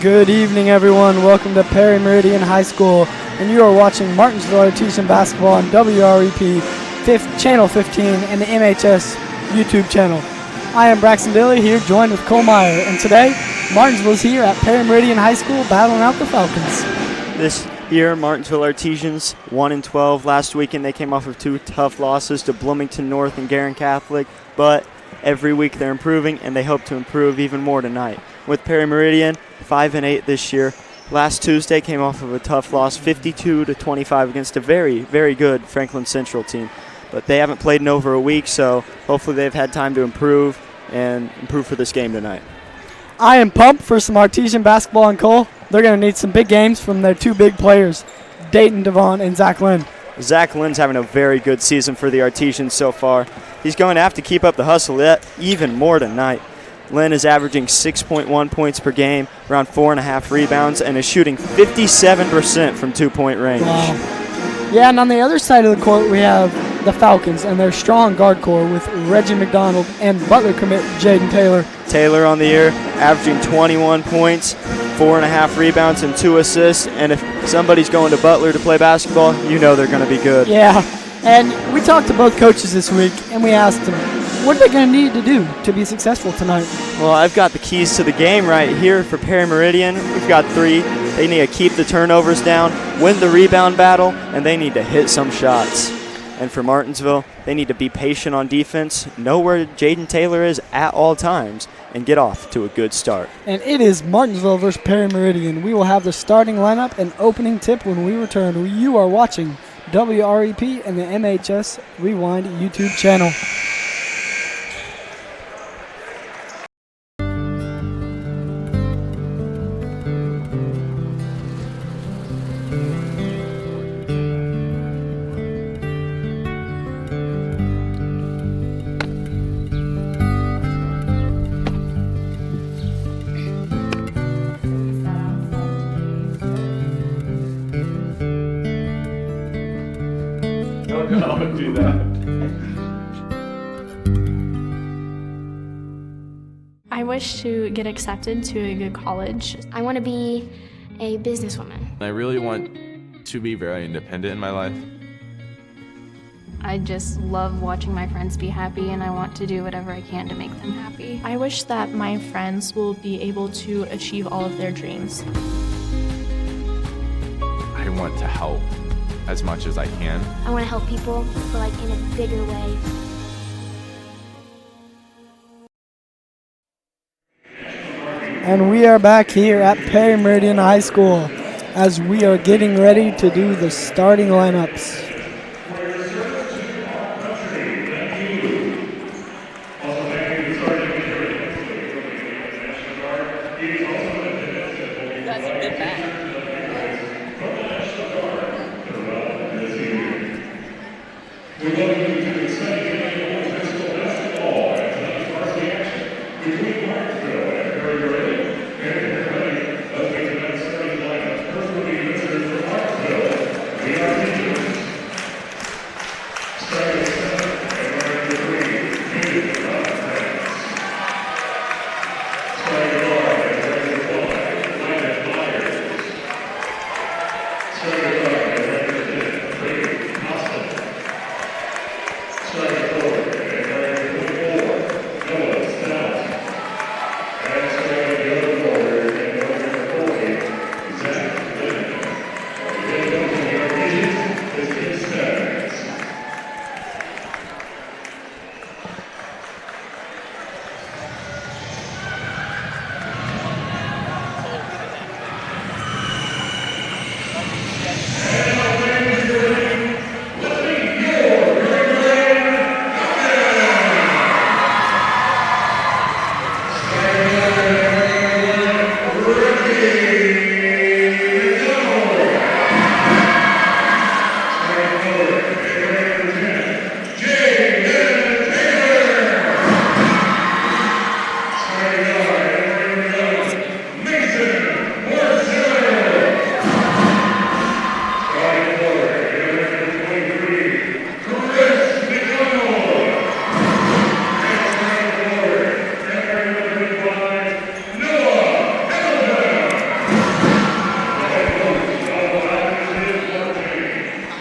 Good evening, everyone. Welcome to Meridian High School, and you are watching Martinsville Artesian Basketball on WREP Channel 15 and the MHS YouTube channel. I am Braxton Dilly here, joined with Cole Meyer, and today Martinsville is here at Meridian High School battling out the Falcons. This year, Martinsville Artesians 1-12. Last weekend, they came off of two tough losses to Bloomington North and Garin Catholic, but every week they're improving, and they hope to improve even more tonight. With Meridian 5-8 this year. Last Tuesday came off of a tough loss, 52-25 against a very, very good Franklin Central team. But they haven't played in over a week, so hopefully they've had time to improve for this game tonight. I am pumped for some Artesian basketball, and Cole, they're going to need some big games from their two big players, Dayton Devon and Zach Lynn. Zach Lynn's having a very good season for the Artesians so far. He's going to have to keep up the hustle even more tonight. Lynn is averaging 6.1 points per game, around 4.5 rebounds, and is shooting 57% from two-point range. Wow. Yeah, and on the other side of the court, we have the Falcons and their strong guard core with Reggie McDonald and Butler commit Jaden Taylor. Taylor on the year, averaging 21 points, 4.5 rebounds, and 2 assists. And if somebody's going to Butler to play basketball, you know they're going to be good. Yeah, and we talked to both coaches this week, and we asked them, what are they going to need to do to be successful tonight? Well, I've got the keys to the game right here for Meridian. We've got 3. They need to keep the turnovers down, win the rebound battle, and they need to hit some shots. And for Martinsville, they need to be patient on defense, know where Jaden Taylor is at all times, and get off to a good start. And it is Martinsville versus Meridian. We will have the starting lineup and opening tip when we return. You are watching WREP and the MHS Rewind YouTube channel. Don't do that. I wish to get accepted to a good college. I want to be a businesswoman. I really want to be very independent in my life. I just love watching my friends be happy, and I want to do whatever I can to make them happy. I wish that my friends will be able to achieve all of their dreams. I want to help as much as I can. I want to help people, but like in a bigger way. And we are back here at Meridian High School as we are getting ready to do the starting lineups.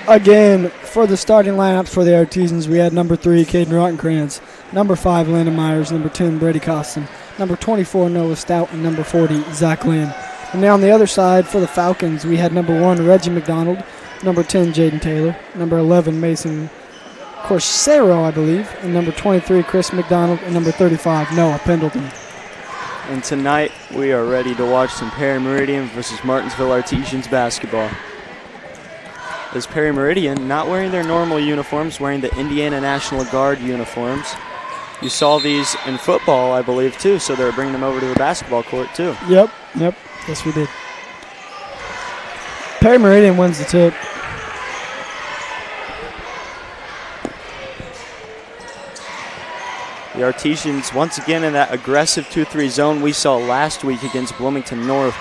Again, for the starting lineups for the Artesians, we had number 3, Caden Rottenkrantz, number 5, Landon Myers, number 10, Brady Costin, number 24, Noah Stout, and number 40, Zach Lynn. And now on the other side for the Falcons, we had number 1, Reggie McDonald, number 10, Jaden Taylor, number 11, Mason Corsero, I believe, and number 23, Chris McDonald, and number 35, Noah Pendleton. And tonight, we are ready to watch some Perry Meridian versus Martinsville Artesians basketball. As Perry Meridian, not wearing their normal uniforms, wearing the Indiana National Guard uniforms. You saw these in football, I believe, too, so they're bringing them over to the basketball court, too. Yep. Yes, we did. Perry Meridian wins the tip. The Artesians, once again, in that aggressive 2-3 zone we saw last week against Bloomington North.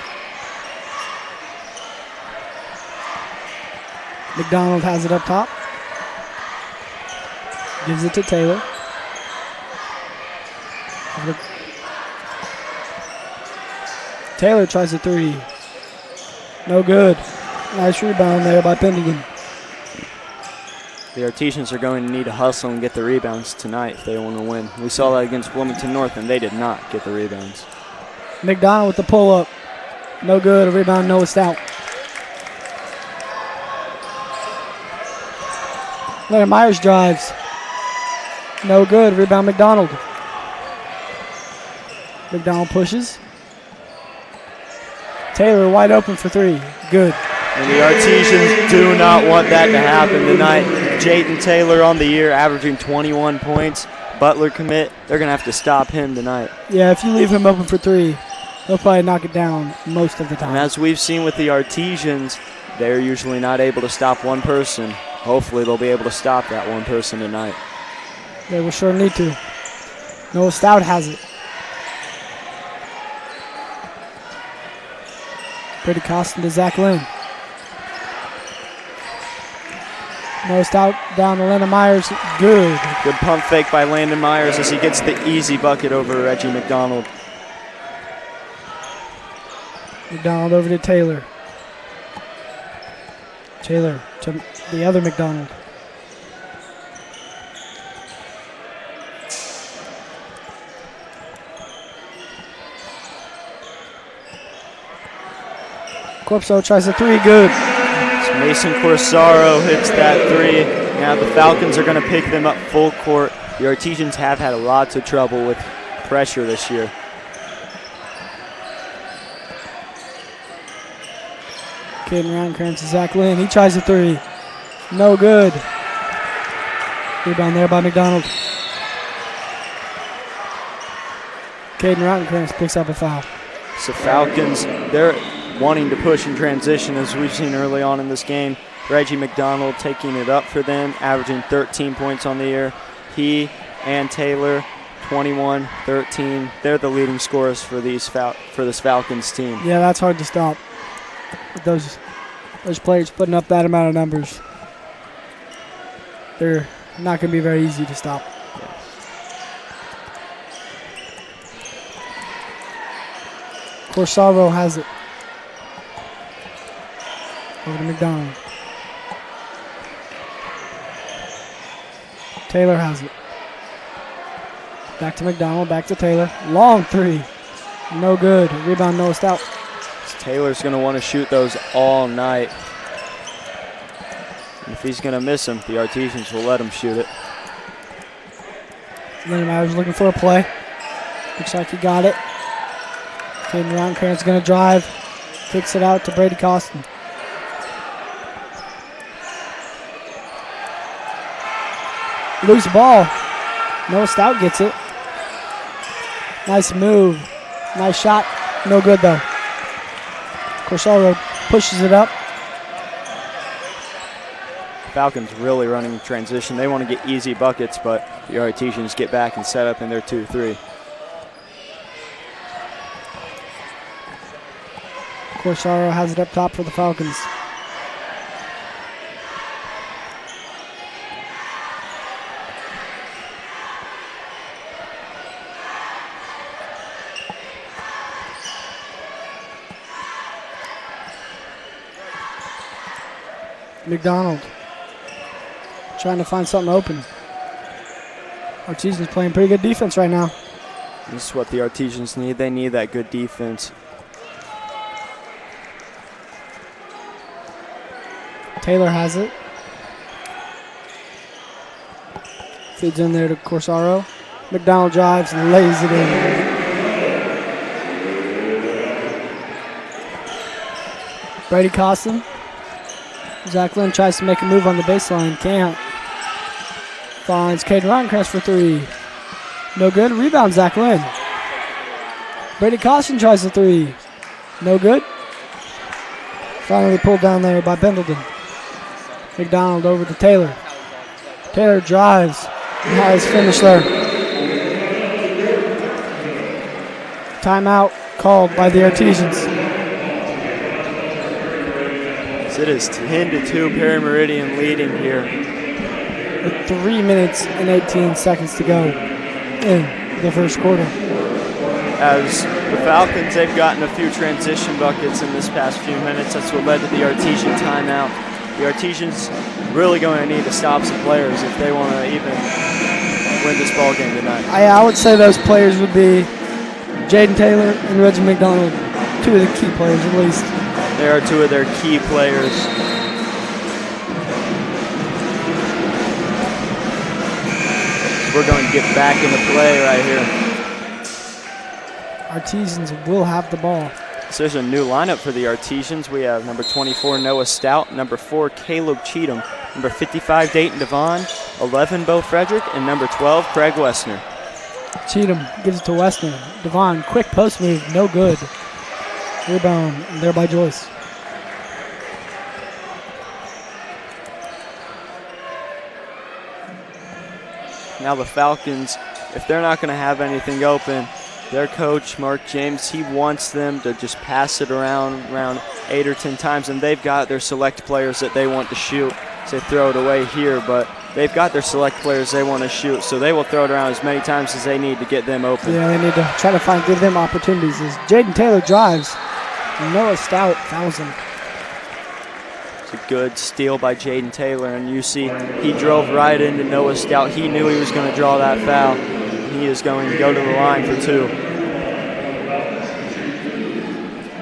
McDonald has it up top. Gives it to Taylor. Taylor tries a 3. No good. Nice rebound there by Pendleton. The Artesians are going to need to hustle and get the rebounds tonight if they want to win. We saw that against Bloomington North, and they did not get the rebounds. McDonald with the pull-up. No good. A rebound, Noah Stout. Landon Myers drives. No good. Rebound, McDonald. McDonald pushes. Taylor wide open for 3. Good. And the Artesians do not want that to happen tonight. Jayden Taylor on the year, averaging 21 points. Butler commit. They're going to have to stop him tonight. Yeah, if you leave him open for 3, he'll probably knock it down most of the time. And as we've seen with the Artesians, they're usually not able to stop one person. Hopefully they'll be able to stop that one person tonight. They will sure need to. Noah Stout has it. Brady Costin to Zach Lynn. Noah Stout down to Landon Myers. Good. Good pump fake by Landon Myers as he gets the easy bucket over Reggie McDonald. McDonald over to Taylor. Taylor to the other McDonald. Corpso tries a 3, good. So Mason Corsaro hits that 3. Now the Falcons are going to pick them up full court. The Artesians have had lots of trouble with pressure this year. Caden Rottenkrantz to Zach Lynn. He tries a 3. No good. Rebound there by McDonald. Caden Rottenkrantz picks up a foul. So Falcons, they're wanting to push in transition as we've seen early on in this game. Reggie McDonald taking it up for them, averaging 13 points on the year. He and Taylor, 21, 13. They're the leading scorers for this Falcons team. Yeah, that's hard to stop. With those players putting up that amount of numbers, they're not going to be very easy to stop. Corsaro has it. Over to McDonald. Taylor has it. Back to McDonald, back to Taylor. Long 3. No good. Rebound, Noah Stout. Taylor's going to want to shoot those all night. If he's going to miss them, the Artesians will let him shoot it. Landon Myers looking for a play. Looks like he got it. Caden Rottenkrantz going to drive. Kicks it out to Brady Costin. Loose ball. Noah Stout gets it. Nice move. Nice shot. No good though. Corsaro pushes it up. Falcons really running transition. They want to get easy buckets, but the Artesians get back and set up in their 2-3. Corsaro has it up top for the Falcons. McDonald trying to find something open. Artesian's playing pretty good defense right now. This is what the Artesians need. They need that good defense. Taylor has it. Feeds in there to Corsaro. McDonald drives and lays it in. Brady Costin. Zach Lynn tries to make a move on the baseline. Can't. Finds Caden Roncrest for three. No good. Rebound, Zach Lynn. Brady Costin tries the three. No good. Finally pulled down there by Pendleton. McDonald over to Taylor. Taylor drives. Has finished there. Timeout called by the Artesians. So it is 10-2, Perry Meridian leading here. With 3 minutes and 18 seconds to go in the first quarter. As the Falcons, they've gotten a few transition buckets in this past few minutes. That's what led to the Artesian timeout. The Artesians really going to need to stop some players if they want to even win this ball game tonight. I would say those players would be Jaden Taylor and Reggie McDonald, two of the key players at least. They are two of their key players. We're going to get back into play right here. Artesians will have the ball. So there's a new lineup for the Artesians. We have number 24, Noah Stout, number 4, Caleb Cheatham, number 55, Dayton Devon, 11, Bo Frederick, and number 12, Craig Westner. Cheatham gives it to Westner. Devon, quick post move, no good. Rebound there by Joyce. Now the Falcons, if they're not going to have anything open, their coach, Mark James, he wants them to just pass it around 8 or 10 times, and they've got their select players that they want to shoot. So they throw it away here, but they've got their select players they want to shoot, so they will throw it around as many times as they need to get them open. Yeah, they need to try to give them opportunities. As Jaden Taylor drives, Noah Stout fouls him. It's a good steal by Jaden Taylor, and you see he drove right into Noah Stout. He knew he was going to draw that foul. He is going to go to the line for two.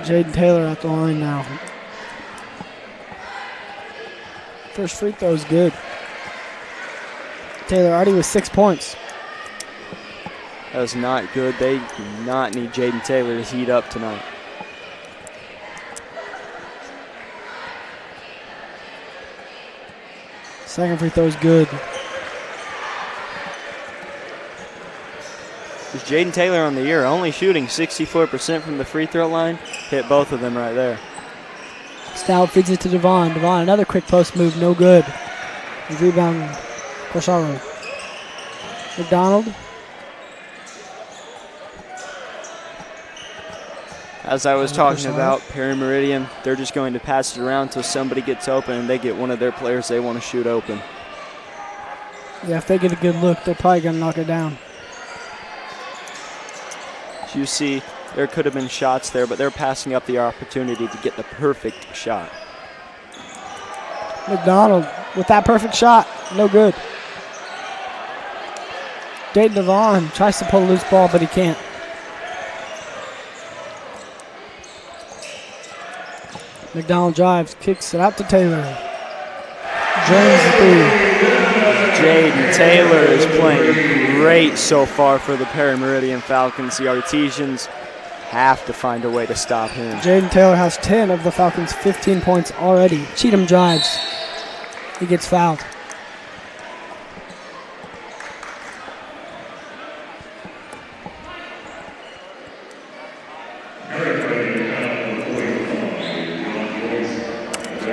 Jaden Taylor at the line now. First free throw is good. Taylor already with 6 points. That was not good. They do not need Jaden Taylor to heat up tonight. Second free throw is good. Jaden Taylor on the year only shooting 64% from the free throw line. Hit both of them right there. Stout feeds it to Devon. Devon, another quick post move, no good. Rebound, Corsaro. McDonald. As I was talking about, Perry Meridian, they're just going to pass it around until somebody gets open and they get one of their players they want to shoot open. Yeah, if they get a good look, they're probably going to knock it down. As you see, there could have been shots there, but they're passing up the opportunity to get the perfect shot. McDonald with that perfect shot, no good. Dayton Devon tries to pull a loose ball, but he can't. McDonald drives, kicks it out to Taylor. Drains the three. Jaden Taylor is playing great so far for the Perry Meridian Falcons. The Artesians have to find a way to stop him. Jaden Taylor has 10 of the Falcons' 15 points already. Cheatham drives. He gets fouled.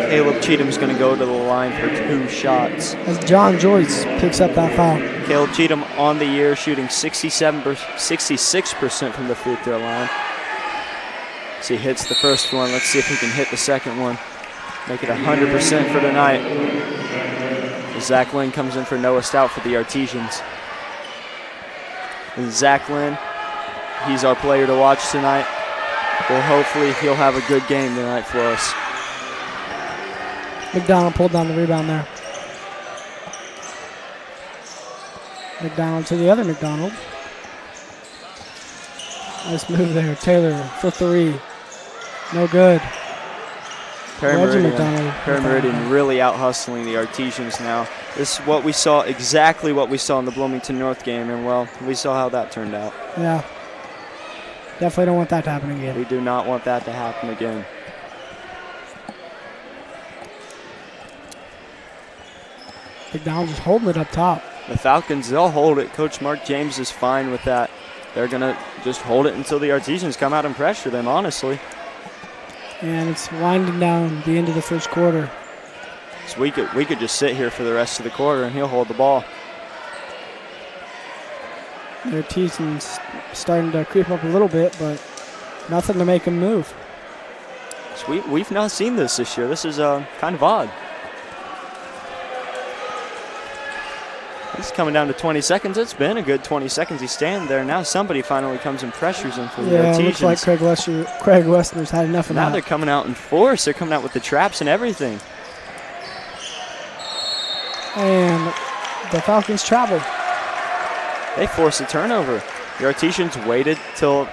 Caleb Cheatham's going to go to the line for 2 shots. As John Joyce picks up that foul. Caleb Cheatham on the year shooting 66% from the free throw line. So he hits the first one. Let's see if he can hit the second one. Make it 100% for tonight. Zach Lynn comes in for Noah Stout for the Artesians. And Zach Lynn, he's our player to watch tonight. Well, hopefully he'll have a good game tonight for us. McDonald pulled down the rebound there. McDonald to the other McDonald. Nice move there. Taylor for three. No good. Perry Meridian really out hustling the Artesians now. This is what we saw, exactly what we saw in the Bloomington North game, and well, we saw how that turned out. Yeah. Definitely don't want that to happen again. We do not want that to happen again. McDonald just holding it up top. The Falcons, they'll hold it. Coach Mark James is fine with that. They're going to just hold it until the Artesians come out and pressure them, honestly. And it's winding down the end of the first quarter. So we could just sit here for the rest of the quarter and he'll hold the ball. The Artesians starting to creep up a little bit, but nothing to make them move. So we've not seen this year. This is kind of odd. He's coming down to 20 seconds. It's been a good 20 seconds. He's standing there. Now somebody finally comes and pressures him for the Artesians. Yeah, it looks like Craig Westner's had enough of that. Now they're coming out in force. They're coming out with the traps and everything. And the Falcons travel. They force a turnover. The Artesians waited for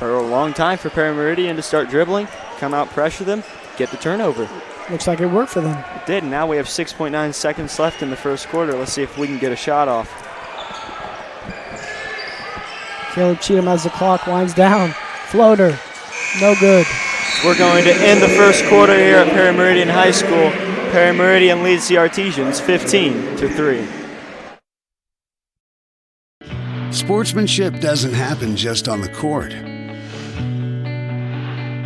a long time for Perry Meridian to start dribbling, come out, pressure them, get the turnover. Looks like it worked for them. It did. Now we have 6.9 seconds left in the first quarter. Let's see if we can get a shot off. Caleb Cheatham as the clock winds down. Floater. No good. We're going to end the first quarter here at Perry Meridian High School. Perry Meridian leads the Artesians 15-3. Sportsmanship doesn't happen just on the court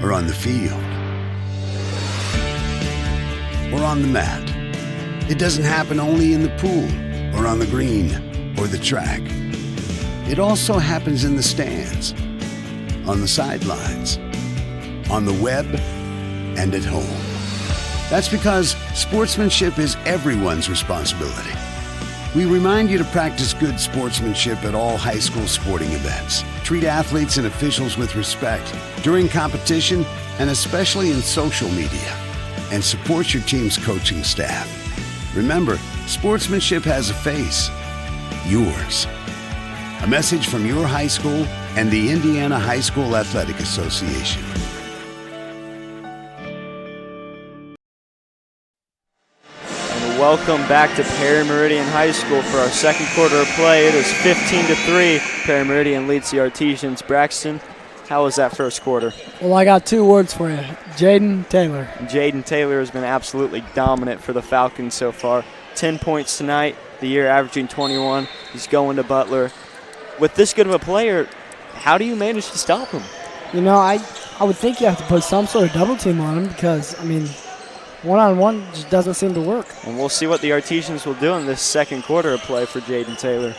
or on the field or on the mat. It doesn't happen only in the pool or on the green or the track. It also happens in the stands, on the sidelines, on the web, and at home. That's because sportsmanship is everyone's responsibility. We remind you to practice good sportsmanship at all high school sporting events. Treat athletes and officials with respect during competition and especially in social media. And support your team's coaching staff. Remember, sportsmanship has a face. Yours. A message from your high school and the Indiana High School Athletic Association. Welcome back to Perry Meridian High School for our second quarter of play. It is 15-3. Perry Meridian leads the Artesians. Braxton, how was that first quarter? Well, I got two words for you. Jaden Taylor. Jaden Taylor has been absolutely dominant for the Falcons so far. 10 points tonight, the year averaging 21. He's going to Butler. With this good of a player, how do you manage to stop him? You know, I would think you have to put some sort of double team on him because, I mean, one-on-one just doesn't seem to work. And we'll see what the Artesians will do in this second quarter of play for Jaden Taylor.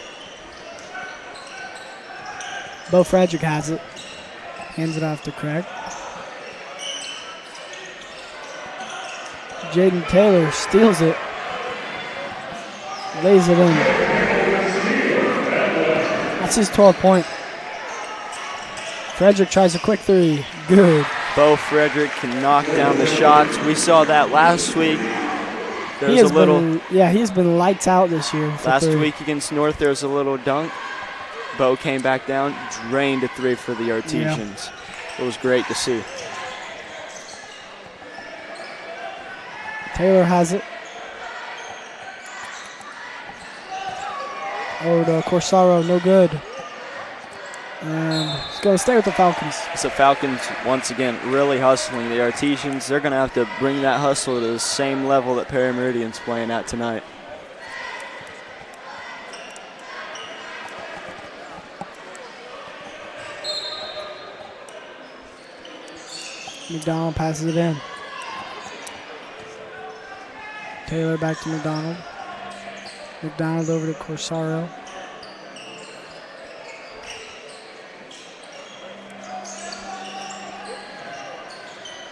Bo Frederick has it. Hands it off to Craig. Jaden Taylor steals it. Lays it in. That's his 12th point. Frederick tries a quick three. Good. Bo Frederick can knock down the shots. We saw that last week. He's been lights out this year. Last week against North, there was a little dunk. Bo came back down, drained a three for the Artesians. Yeah. It was great to see. Taylor has it. Over to Corsaro, no good. And he's going to stay with the Falcons. It's the Falcons, once again, really hustling the Artesians. They're going to have to bring that hustle to the same level that Perry Meridian's playing at tonight. McDonald passes it in. Taylor back to McDonald. McDonald over to Corsaro.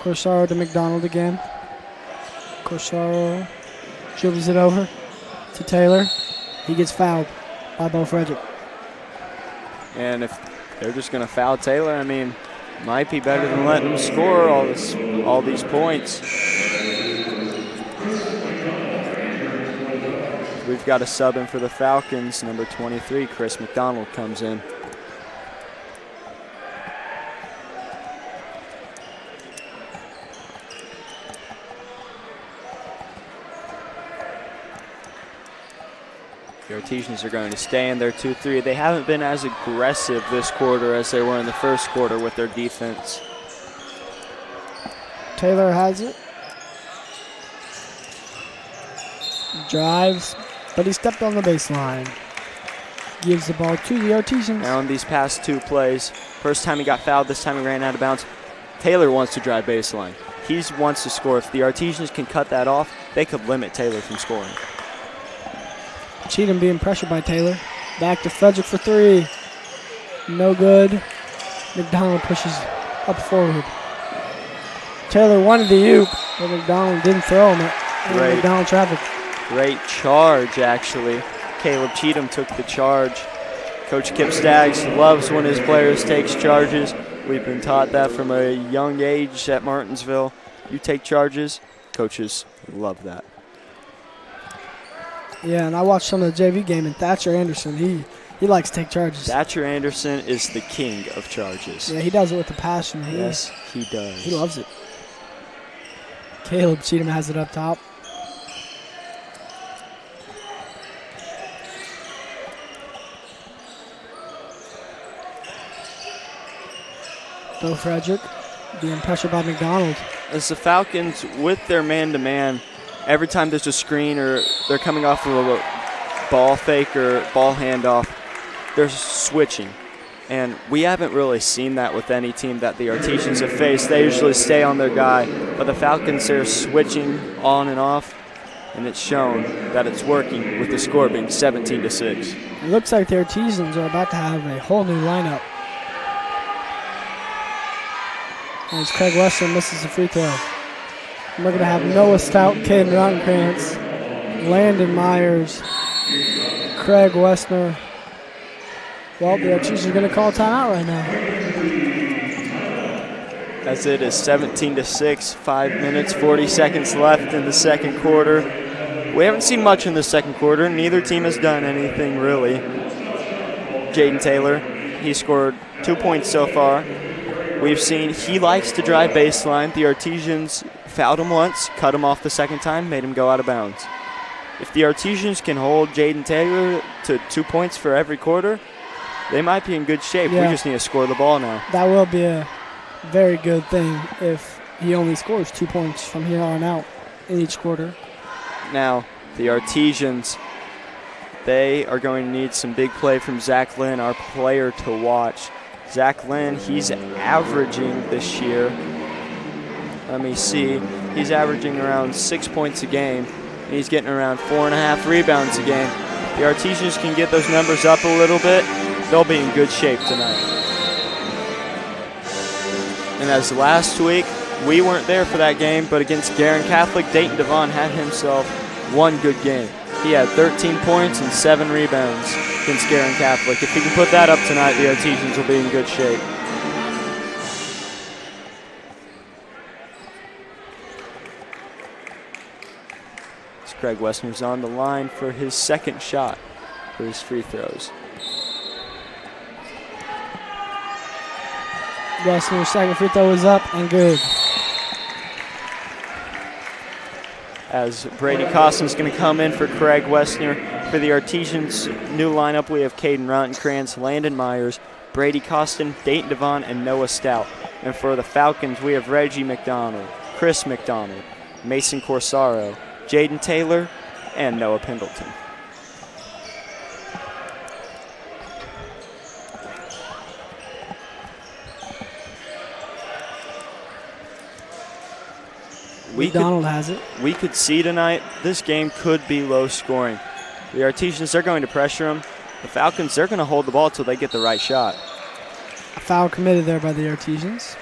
Corsaro to McDonald again. Corsaro dribbles it over to Taylor. He gets fouled by Bo Frederick. And if they're just going to foul Taylor, I mean, might be better than letting him score all these points. we've got a sub in for the Falcons. Number 23, Chris McDonald, comes in. The Artesians are going to stay in their 2-3. They haven't been as aggressive this quarter as they were in the first quarter with their defense. Taylor has it. Drives, but he stepped on the baseline. Gives the ball to the Artesians. Now in these past 2 plays, first time he got fouled, this time he ran out of bounds. Taylor wants to drive baseline. He wants to score. If the Artesians can cut that off, they could limit Taylor from scoring. Cheatham being pressured by Taylor. Back to Frederick for 3. No good. McDonald pushes up forward. Taylor wanted the oop, but McDonald didn't throw him. Great. McDonald traveled. Great charge, actually. Caleb Cheatham took the charge. Coach Kip Staggs loves when his players takes charges. We've been taught that from a young age at Martinsville. You take charges, coaches love that. Yeah, and I watched some of the JV game, and Thatcher Anderson, he likes to take charges. Thatcher Anderson is the king of charges. Yeah, he does it with a passion. Yes, he does. He loves it. Caleb Cheatham has it up top. Bo Frederick being pressured by McDonald. As the Falcons, with their man-to-man, every time there's a screen or they're coming off of a ball fake or ball handoff, they're switching. And we haven't really seen that with any team that the Artesians have faced. They usually stay on their guy. But the Falcons, they're switching on and off, and it's shown that it's working with the score being 17-6. It looks like the Artesians are about to have a whole new lineup. As Craig Western misses the free throw. And we're going to have Noah Stout, Caden Rottenkrantz, Landon Myers, Craig Westner. Well, the Artesians are going to call timeout right now. As it is 17-6, 5 minutes, 40 seconds left in the second quarter. We haven't seen much in the second quarter. Neither team has done anything really. Jaden Taylor, he scored 2 points so far. We've seen he likes to drive baseline. The Artesians fouled him once, cut him off the second time, made him go out of bounds. If the Artesians can hold Jaden Taylor to 2 points for every quarter, they might be in good shape. Yeah. We just need to score the ball now. That will be a very good thing if he only scores 2 points from here on out in each quarter. Now, the Artesians, they are going to need some big play from Zach Lynn, our player to watch. Zach Lynn, he's averaging this year, let me see, he's averaging around 6 points a game, and he's getting around 4.5 rebounds a game. The Artesians can get those numbers up a little bit, they'll be in good shape tonight. And as last week, we weren't there for that game, but against Guerin Catholic, Dayton Devon had himself one good game. He had 13 points and 7 rebounds against Guerin Catholic. If he can put that up tonight, the Artesians will be in good shape. As Craig Westner's on the line for his second shot for his free throws. Westner's second free throw is up and good. As Brady Costin's going to come in for Craig Westner. For the Artesians' new lineup, we have Caden Rottenkrantz, Landon Myers, Brady Costin, Dayton Devon, and Noah Stout. And for the Falcons, we have Reggie McDonald, Chris McDonald, Mason Corsaro, Jaden Taylor, and Noah Pendleton. McDonald has it. We could see tonight this game could be low scoring. The Artesians, they're going to pressure them. The Falcons, they're going to hold the ball until they get the right shot. A foul committed there by the Artesians.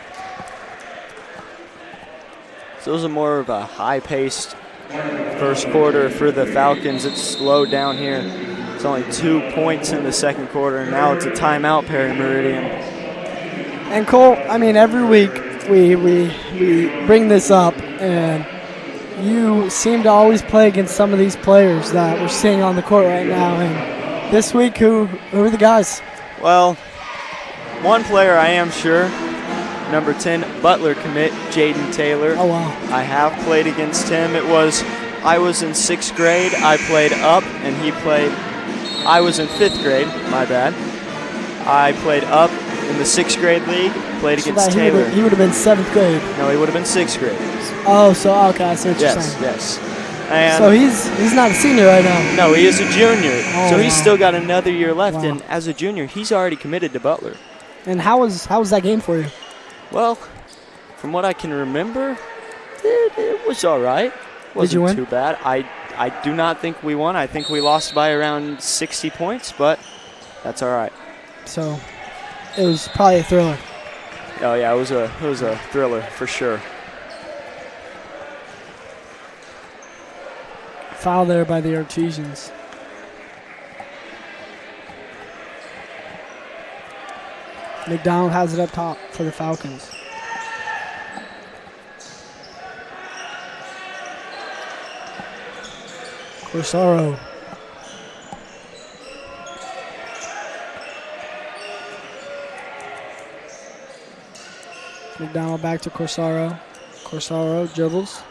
So it was more of a high-paced first quarter for the Falcons. It's slowed down here. It's only 2 points in the second quarter, and now it's a timeout, Perry Meridian. And Cole, I mean, every week we bring this up, and you seem to always play against some of these players that we're seeing on the court right now. And this week, who are the guys? Well, one player I am sure, number 10 Butler commit, Jaden Taylor. Oh, wow. I have played against him. I was in 6th grade. I played up, and I was in 5th grade, my bad. I played up in the 6th grade league, played against Taylor. He would have been 7th grade. No, he would have been 6th grade. Oh, so okay, I see what you're saying. Yes. And so he's not a senior right now. no, he is a junior. Oh, so he's wow. still got another year left, Wow. and as a junior, he's already committed to Butler. And how was that game for you? Well, from what I can remember, it was all right. Wasn't you win? too bad. I do not think we won. I think we lost by around 60 points, but that's all right. So it was probably a thriller. Oh yeah, it was a thriller for sure. Foul there by the Artesians. McDonald has it up top for the Falcons. Corsaro. McDonald back to Corsaro. Corsaro dribbles.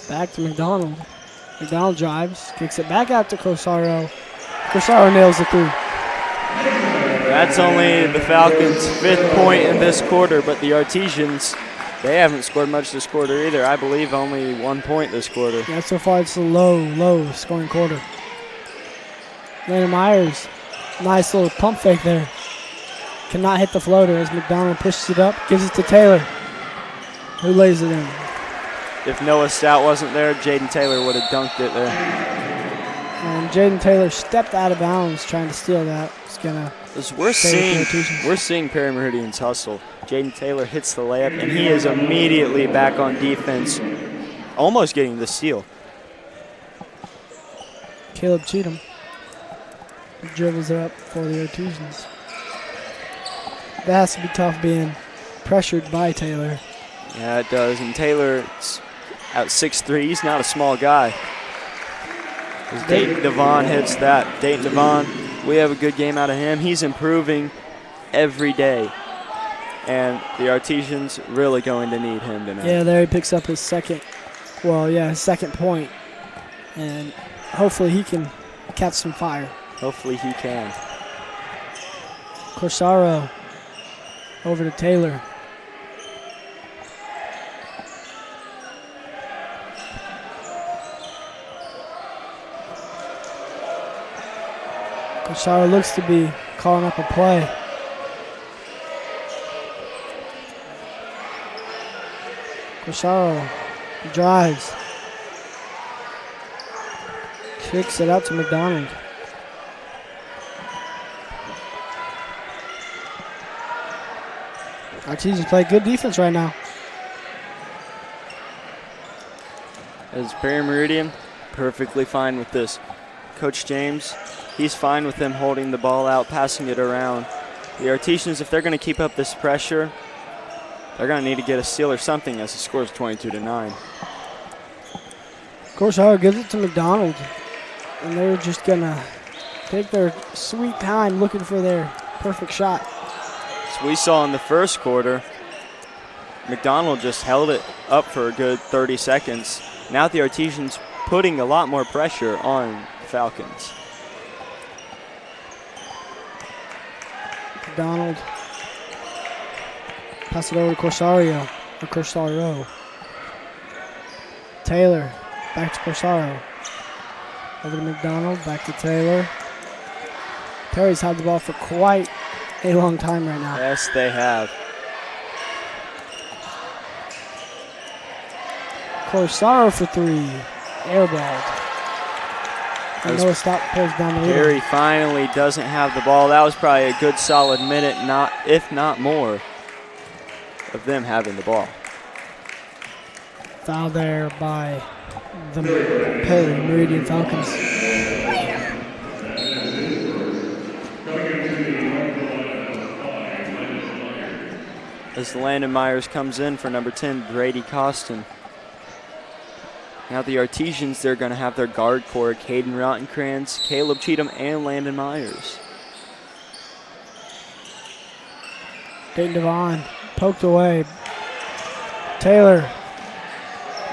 Back to McDonald. McDonald drives. Kicks it back out to Corsaro. Corsaro nails the three. That's only the Falcons' 5th point in this quarter, but the Artesians, they haven't scored much this quarter either. I believe only 1 point this quarter. Yeah, so far it's a low scoring quarter. Landon Myers, nice little pump fake there. Cannot hit the floater as McDonald pushes it up, gives it to Taylor, who lays it in. If Noah Stout wasn't there, Jaden Taylor would have dunked it there. And Jaden Taylor stepped out of bounds trying to steal that. It's gonna. We're seeing Perry Meridian's hustle. Jaden Taylor hits the layup, and he is immediately back on defense, almost getting the steal. Caleb Cheatham dribbles it up for the Artesians. That has to be tough being pressured by Taylor. Yeah, it does. And Taylor's at 6'3". He's not a small guy. As Dayton Devon hits that. Dayton Devon, we have a good game out of him. He's improving every day. And the Artesians really going to need him tonight. Yeah, there he picks up his second point. And hopefully he can catch some fire. Hopefully he can. Corsaro over to Taylor. Corsaro looks to be calling up a play. Corsaro drives. Kicks it out to McDonald. Artesians play good defense right now. As Perry Meridian, perfectly fine with this. Coach James, he's fine with them holding the ball out, passing it around. The Artesians, if they're going to keep up this pressure, they're going to need to get a steal or something as the score is 22-9. Corsaro gives it to McDonald, and they're just going to take their sweet time looking for their perfect shot. As we saw in the first quarter, McDonald just held it up for a good 30 seconds. Now the Artesians putting a lot more pressure on the Falcons. McDonald. Pass it over to Corsaro. Taylor. Back to Corsaro. Over to McDonald. Back to Taylor. Perry's had the ball for quite a long time right now. Yes, they have. Corsaro for three. Airballed. And Noah Stout pulls down the lead. Perry finally doesn't have the ball. That was probably a good solid minute, if not more, of them having the ball. Foul there by the Perry Meridian Falcons. As Landon Myers comes in for number 10, Brady Costin. Now the Artesians, they're going to have their guard core, Caden Rottenkrantz, Caleb Cheatham, and Landon Myers. Dayton Devon poked away. Taylor,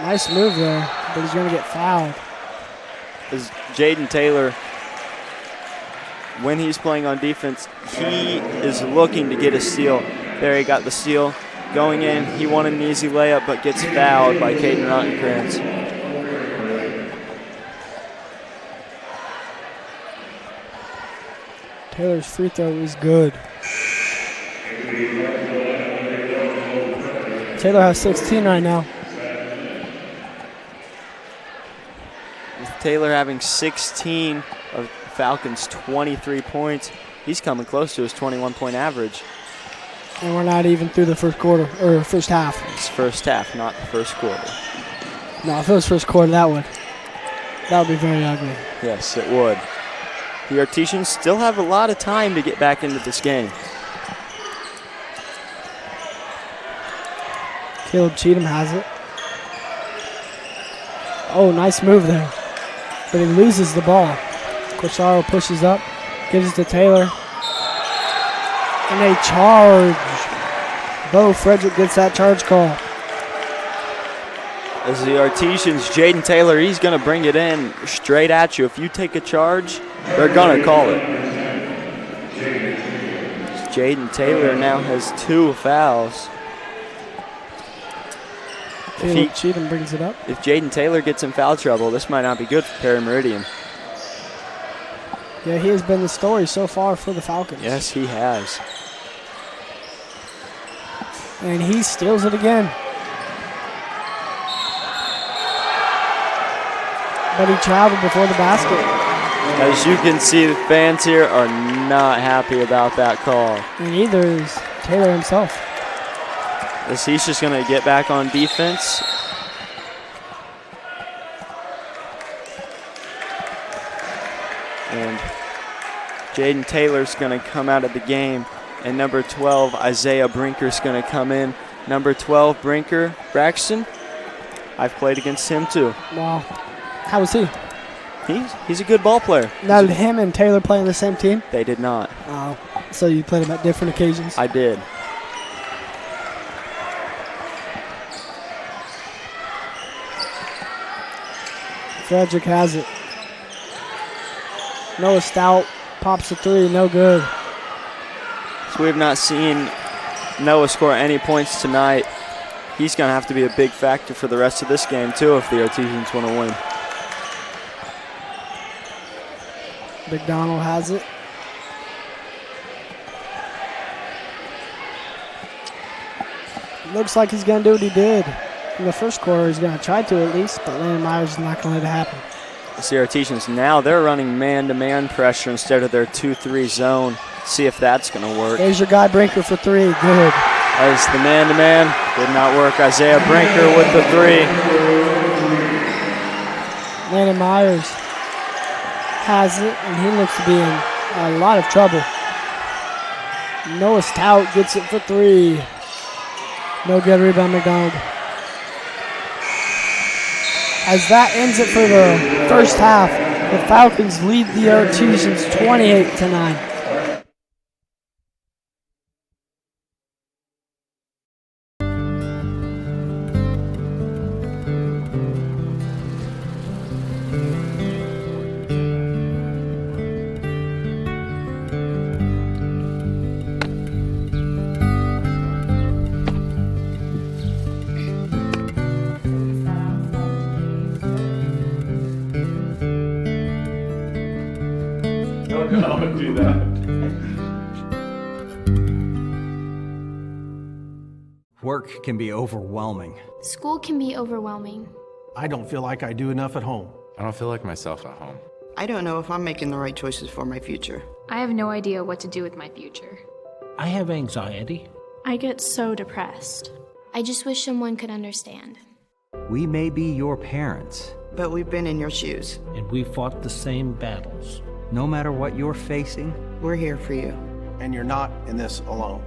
nice move there, but he's going to get fouled. As Jaden Taylor, when he's playing on defense, he is looking to get a steal. There, he got the steal. Going in, he wanted an easy layup, but gets fouled by Caden Rottenkrantz. Taylor's free throw is good. Taylor has 16 right now. With Taylor having 16 of Falcons' 23 points, he's coming close to his 21-point average. And we're not even through the first quarter, or first half. It's first half, not the first quarter. No, if it was first quarter, that would be very ugly. Yes, it would. The Artesians still have a lot of time to get back into this game. Caleb Cheatham has it. Oh, nice move there. But he loses the ball. Corsaro pushes up, gives it to Taylor. And a charge. Bo Frederick gets that charge call. As the Artesians, Jaden Taylor, he's going to bring it in straight at you. If you take a charge, they're going to call it. Jaden Taylor now has 2 fouls. Caleb Cheatham brings it up. If Jaden Taylor gets in foul trouble, this might not be good for Perry Meridian. Yeah, he has been the story so far for the Falcons. Yes, he has. And he steals it again. But he traveled before the basket. As you can see, the fans here are not happy about that call. And neither is Taylor himself. As he's just going to get back on defense. And Jaden Taylor's going to come out of the game. And number 12, Isaiah Brinker's going to come in. Number 12, Brinker, Braxton. I've played against him too. Wow. How was he? He's a good ball player. Now, did him and Taylor play on the same team? They did not. Oh, so you played him at different occasions? I did. Frederick has it. Noah Stout pops a 3, no good. So we have not seen Noah score any points tonight. He's going to have to be a big factor for the rest of this game, too, if the Artesians want to win. McDonald has it. Looks like he's going to do what he did in the first quarter. He's going to try to at least, but Landon Myers is not going to let it happen. The Artesians now, they're running man-to-man pressure instead of their 2-3 zone. See if that's going to work. There's your guy Brinker for 3. Good. As the man-to-man did not work. Isaiah Brinker with the 3. Landon Myers has it, and he looks to be in a lot of trouble. Noah Stout gets it for 3. No good. Rebound, McDonald. As that ends it for the first half, the Falcons lead the Artesians 28-9. Don't do that. Work can be overwhelming. School can be overwhelming. I don't feel like I do enough at home. I don't feel like myself at home. I don't know if I'm making the right choices for my future. I have no idea what to do with my future. I have anxiety. I get so depressed. I just wish someone could understand. We may be your parents. But we've been in your shoes. And we fought the same battles. No matter what you're facing, we're here for you. And you're not in this alone.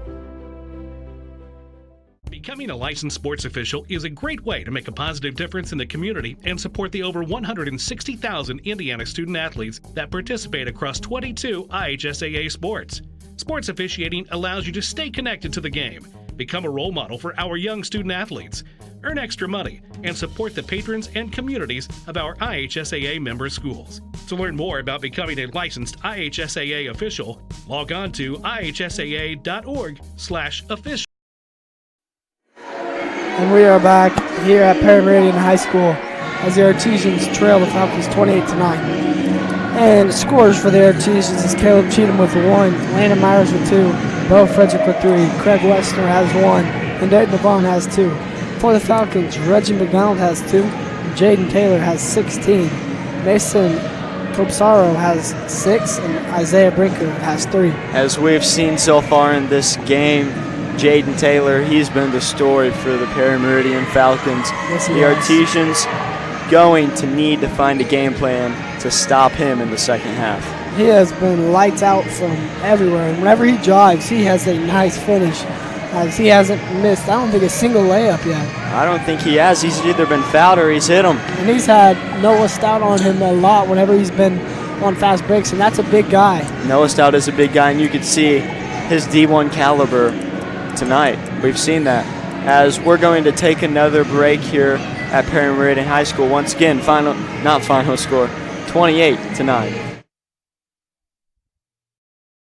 Becoming a licensed sports official is a great way to make a positive difference in the community and support the over 160,000 Indiana student athletes that participate across 22 IHSAA sports. Sports officiating allows you to stay connected to the game, become a role model for our young student athletes, earn extra money, and support the patrons and communities of our IHSAA member schools. To learn more about becoming a licensed IHSAA official, log on to ihsaa.org/official. And we are back here at Perry Meridian High School as the Artesians trail the Falcons 28-9. And scores for the Artesians is Caleb Cheatham with 1, Landon Myers with 2, Bo Frederick with 3, Craig Westner has 1, and Dayton Devon has 2. For the Falcons, Reggie McDonald has 2, Jaden Taylor has 16, Mason Copsaro has 6, and Isaiah Brinker has 3. As we've seen so far in this game, Jaden Taylor, he's been the story for the Perry Meridian Falcons. Yes, the Artesians going to need to find a game plan to stop him in the second half. He has been lights out from everywhere, and whenever he drives, he has a nice finish. As he hasn't missed, I don't think, a single layup yet. I don't think he has. He's either been fouled or he's hit him. And he's had Noah Stout on him a lot whenever he's been on fast breaks, and that's a big guy. Noah Stout is a big guy, and you can see his D1 caliber tonight. We've seen that. As we're going to take another break here at Perry Meridian High School. Once again, final score, 28-9.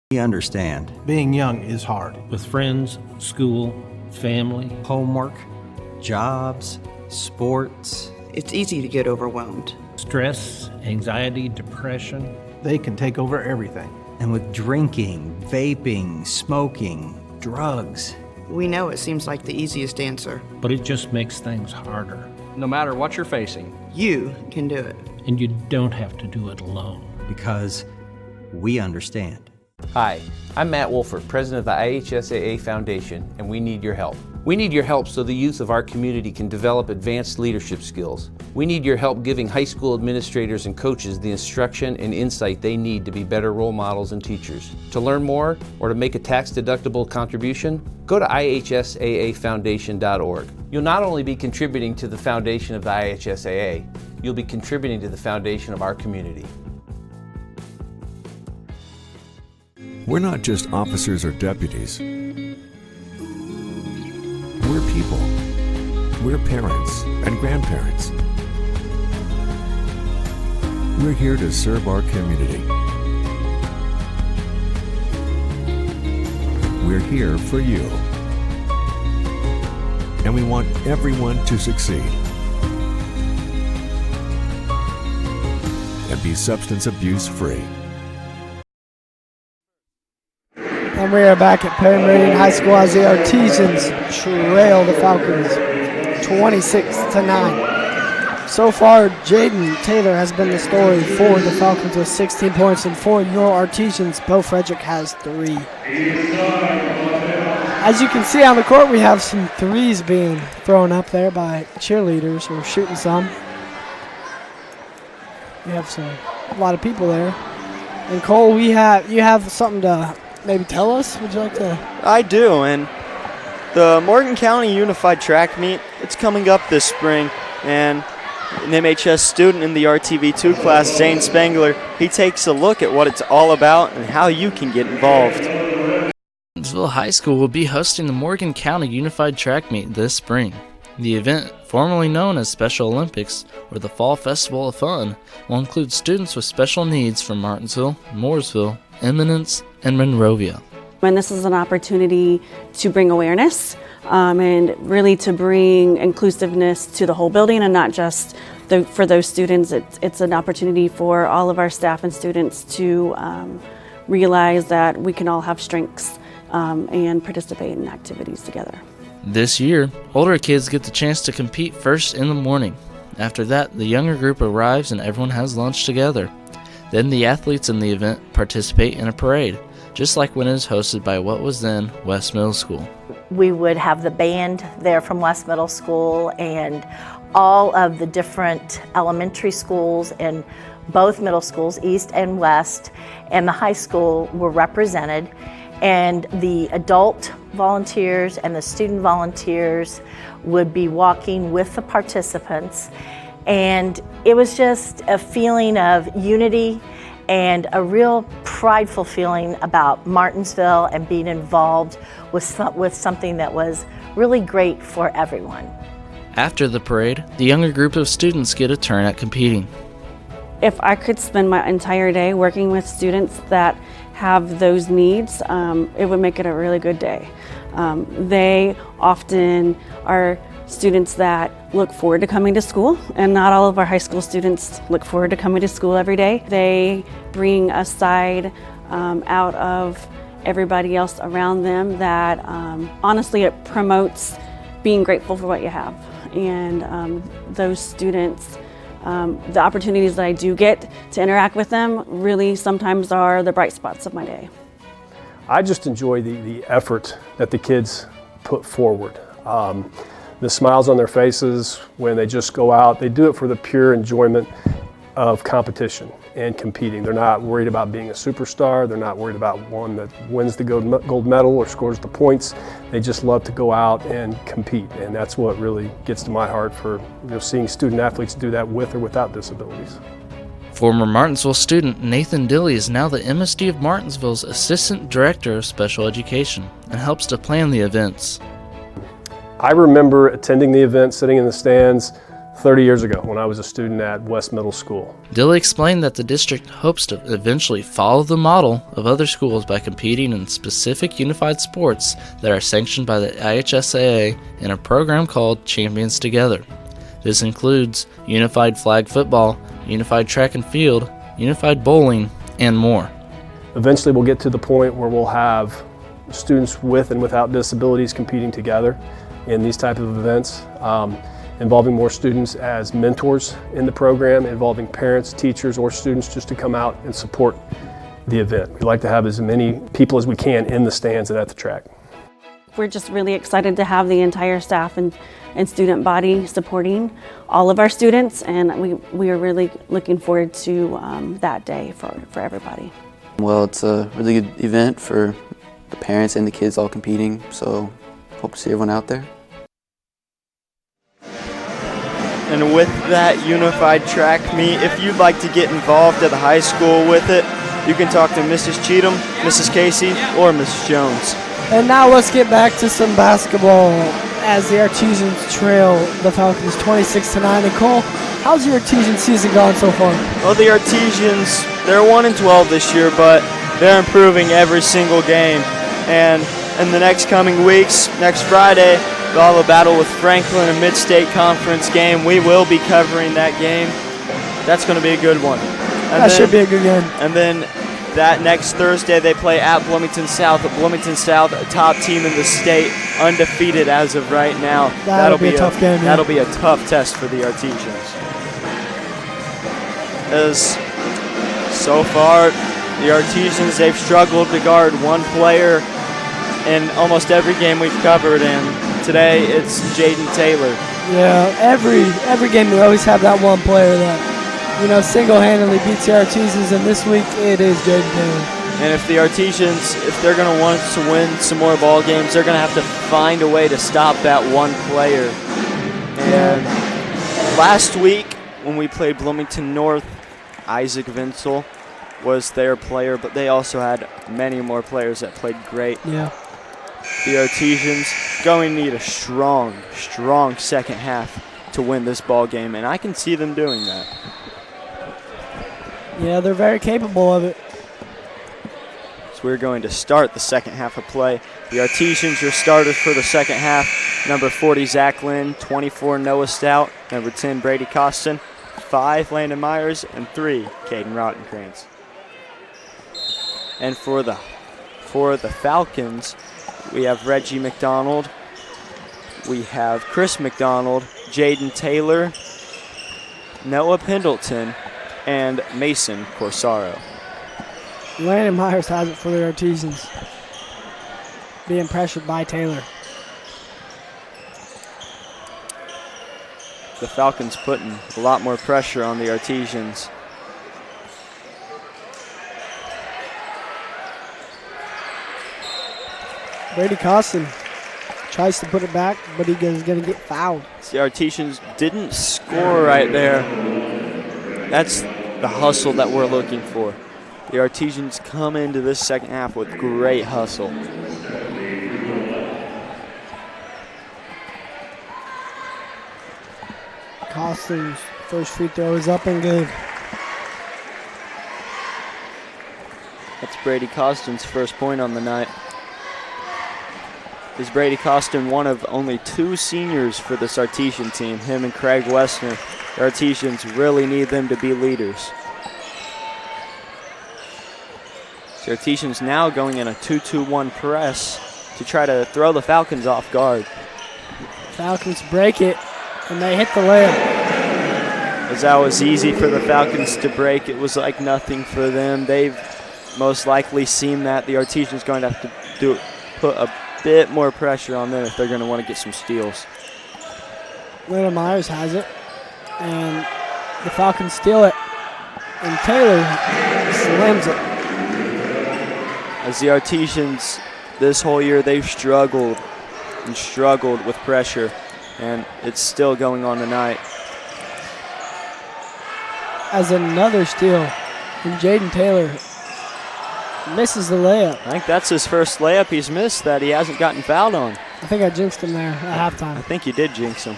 We understand. Being young is hard. With friends, school, family, Homework, jobs, sports. It's easy to get overwhelmed. stress, anxiety, depression. They can take over everything. And with drinking, vaping, smoking, drugs. We know it seems like the easiest answer. But it just makes things harder. No matter what you're facing, you can do it. And you don't have to do it alone. Because we understand. Hi, I'm Matt Wolford, president of the IHSAA Foundation, and we need your help. We need your help so the youth of our community can develop advanced leadership skills. We need your help giving high school administrators and coaches the instruction and insight they need to be better role models and teachers. To learn more or to make a tax-deductible contribution, go to ihsaafoundation.org. You'll not only be contributing to the foundation of the IHSAA, you'll be contributing to the foundation of our community. We're not just officers or deputies. We're people. We're parents and grandparents. We're here to serve our community. We're here for you. And we want everyone to succeed and be substance abuse free. And we are back at Perry Meridian High School as the Artesians trail the Falcons 26-9. So far, Jaden Taylor has been the story for the Falcons with 16 points, and for your Artesians, Bo Frederick has 3. As you can see on the court, we have some threes being thrown up there by cheerleaders who are shooting some. We have a lot of people there. And Cole, you have something to maybe tell us? Would you like to? I do, and the Morgan County Unified Track Meet, it's coming up this spring, and an MHS student in the RTV2 class, Zane Spangler, he takes a look at what it's all about and how you can get involved. Martinsville High School will be hosting the Morgan County Unified Track Meet this spring. The event, formerly known as Special Olympics or the Fall Festival of Fun, will include students with special needs from Martinsville, Mooresville, Eminence, and Monrovia. And this is an opportunity to bring awareness and really to bring inclusiveness to the whole building and not just for those students. It's an opportunity for all of our staff and students to realize that we can all have strengths and participate in activities together. This year, older kids get the chance to compete first in the morning. After that, the younger group arrives and everyone has lunch together. Then the athletes in the event participate in a parade, just like when it is hosted by what was then West Middle School. We would have the band there from West Middle School and all of the different elementary schools and both middle schools, East and West, and the high school were represented. And the adult volunteers and the student volunteers would be walking with the participants. And it was just a feeling of unity and a real prideful feeling about Martinsville and being involved with something that was really great for everyone. After the parade, the younger group of students get a turn at competing. If I could spend my entire day working with students that have those needs, it would make it a really good day. They often are students that look forward to coming to school, and not all of our high school students look forward to coming to school every day. They bring a side out of everybody else around them that honestly it promotes being grateful for what you have. And those students, the opportunities that I do get to interact with them really sometimes are the bright spots of my day. I just enjoy the effort that the kids put forward. The smiles on their faces when they just go out, they do it for the pure enjoyment of competition and competing. They're not worried about being a superstar. They're not worried about one that wins the gold medal or scores the points. They just love to go out and compete, and that's what really gets to my heart for seeing student athletes do that with or without disabilities. Former Martinsville student Nathan Dilley is now the MSD of Martinsville's Assistant Director of Special Education and helps to plan the events. I remember attending the event, sitting in the stands 30 years ago when I was a student at West Middle School. Dilley explained that the district hopes to eventually follow the model of other schools by competing in specific unified sports that are sanctioned by the IHSAA in a program called Champions Together. This includes unified flag football, unified track and field, unified bowling, and more. Eventually we'll get to the point where we'll have students with and without disabilities competing together in these type of events, involving more students as mentors in the program, involving parents, teachers, or students just to come out and support the event. We like to have as many people as we can in the stands and at the track. We're just really excited to have the entire staff and student body supporting all of our students, and we are really looking forward to that day for everybody. Well, it's a really good event for the parents and the kids all competing, so hope to see everyone out there. And with that unified track meet, if you'd like to get involved at the high school with it, you can talk to Mrs. Cheatham, Mrs. Casey, or Mrs. Jones. And now let's get back to some basketball as the Artesians trail the Falcons 26-9. Nicole, how's your Artesian season gone so far? Well, the Artesians, they're 1-12 this year, but they're improving every single game. And in the next coming weeks, next Friday, they'll have a battle with Franklin, a mid-state conference game. We will be covering that game. That's going to be a good one. That should be a good game. And then that next Thursday, they play at Bloomington South. Bloomington South, a top team in the state, undefeated as of right now. That'll be a tough game. That'll be a tough test for the Artesians. As so far, the Artesians, they've struggled to guard one player in almost every game we've covered, and today it's Jaden Taylor. Yeah, every game we always have that one player that, single-handedly beats the Artesians, and this week it is Jaden Taylor. And if the Artesians, if they're going to want to win some more ball games, they're going to have to find a way to stop that one player. And last week when we played Bloomington North, Isaac Vinsel was their player, but they also had many more players that played great. Yeah. The Artesians going to need a strong second half to win this ball game, and I can see them doing that. Yeah, they're very capable of it. So we're going to start the second half of play. The Artesians, your starters for the second half: number 40, Zach Lynn; 24, Noah Stout; number 10, Brady Costin; 5, Landon Myers; and 3, Caden Rottenkrantz. And for the Falcons, we have Reggie McDonald, we have Chris McDonald, Jaden Taylor, Noah Pendleton, and Mason Corsaro. Landon Myers has it for the Artesians, being pressured by Taylor. The Falcons putting a lot more pressure on the Artesians. Brady Costin tries to put it back, but he is going to get fouled. The Artesians didn't score right there. That's the hustle that we're looking for. The Artesians come into this second half with great hustle. Costin's first free throw is up and good. That's Brady Costin's first point on the night. Is Brady Costin one of only 2 seniors for this Artesian team, him and Craig Westner. The Artesians really need them to be leaders. The Artesians now going in a 2-2-1 press to try to throw the Falcons off guard. Falcons break it, and they hit the layup. As that was easy for the Falcons to break, it was like nothing for them. They've most likely seen that. The Artesians going to have to put a bit more pressure on them if they're going to want to get some steals. Little Myers has it, and the Falcons steal it, and Taylor slams it. As the Artesians this whole year, they've struggled with pressure, and it's still going on tonight. As another steal, and Jaden Taylor misses the layup. I think that's his first layup he's missed that he hasn't gotten fouled on. I think I jinxed him there at halftime. I think you did jinx him.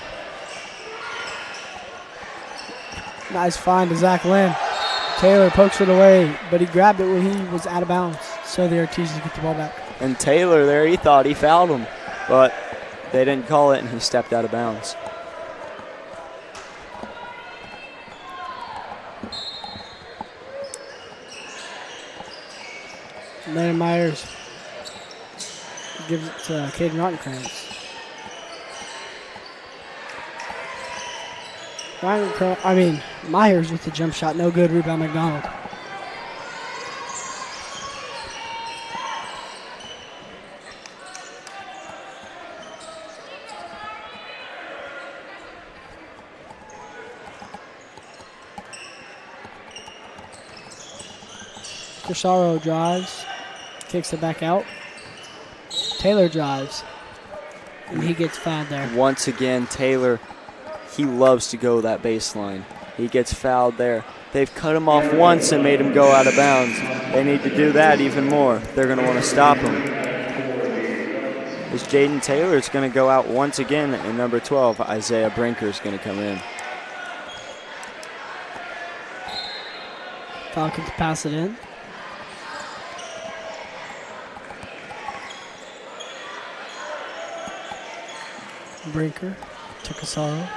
Nice find to Zach Lynn. Taylor pokes it away, but he grabbed it when he was out of bounds, so the Artesians get the ball back. And Taylor there, he thought he fouled him, but they didn't call it, and he stepped out of bounds. Landon Myers gives it to Caden Rottenkrantz. Myers with the jump shot, no good. Rebound McDonald. Corsaro drives, kicks it back out. Taylor drives, and he gets fouled there. Once again, Taylor, he loves to go that baseline. He gets fouled there. They've cut him off once and made him go out of bounds. They need to do that even more. They're going to want to stop him. As Jaden Taylor is going to go out once again, and number 12, Isaiah Brinker, is going to come in. Falcons pass it in. Brinker to Casaro.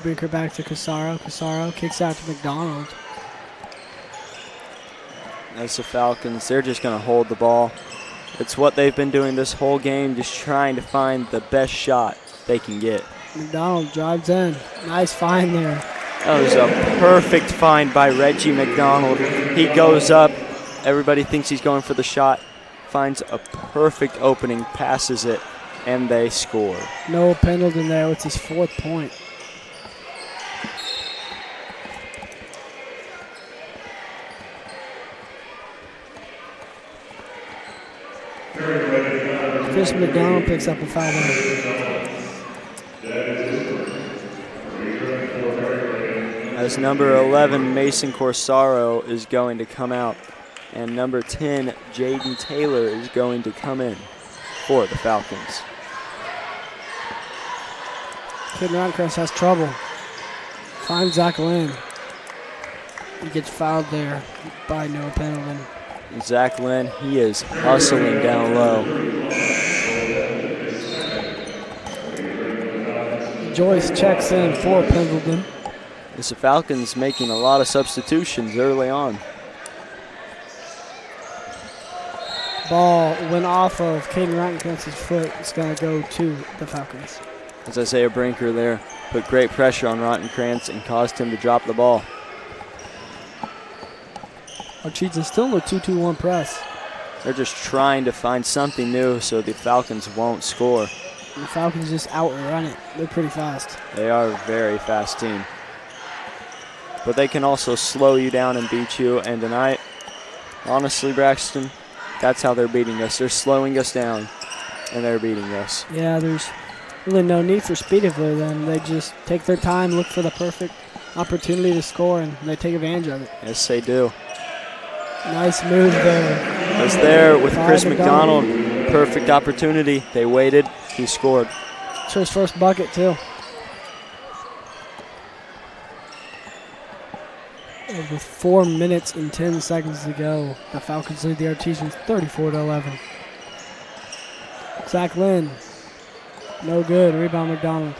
Brinker back to Casaro. Casaro kicks out to McDonald. As the Falcons, they're just going to hold the ball. It's what they've been doing this whole game, just trying to find the best shot they can get. McDonald drives in. Nice find there. That was a perfect find by Reggie McDonald. He goes up. Everybody thinks he's going for the shot. Finds a perfect opening, passes it, and they score. Noah Pendleton there with his 4th point. Chris McDonald picks up a foul there. As number 11, Mason Corsaro, is going to come out. And number 10, Jaden Taylor, is going to come in for the Falcons. Kid Roundcrest has trouble. Finds Zach Lynn. He gets fouled there by Noah Pendleton. Zach Lynn, he is hustling down low. Joyce checks in for Pendleton. It's the Falcons making a lot of substitutions early on. Ball went off of Caden Rottenkrantz's foot. It's going to go to the Falcons. As Isaiah Brinker there put great pressure on Rottenkrantz and caused him to drop the ball. Artesians still in a 2-2-1 press. They're just trying to find something new so the Falcons won't score. And the Falcons just outrun it. They're pretty fast. They are a very fast team. but they can also slow you down and beat you. And tonight, honestly, Braxton, that's how they're beating us. They're slowing us down, and they're beating us. Yeah, there's really no need for speed for them. They just take their time, look for the perfect opportunity to score, and they take advantage of it. Yes, they do. Nice move there. Was there with By Chris McDonald. McDonald. Perfect opportunity. They waited. He scored. It's his first bucket, too. With 4 minutes and 10 seconds to go, the Falcons lead the Artesians 34-11. Zach Lynn, no good. Rebound McDonald.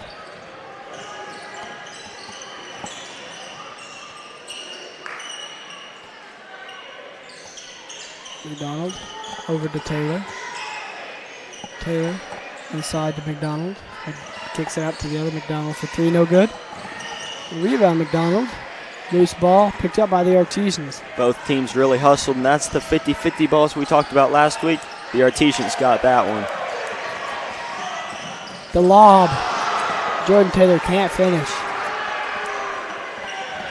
McDonald over to Taylor. Taylor inside to McDonald. Kicks it out to the other McDonald for three, no good. Rebound McDonald. Loose ball picked up by the Artesians. Both teams really hustled, and that's the 50-50 balls we talked about last week. The Artesians got that one. The lob. Jordan Taylor can't finish.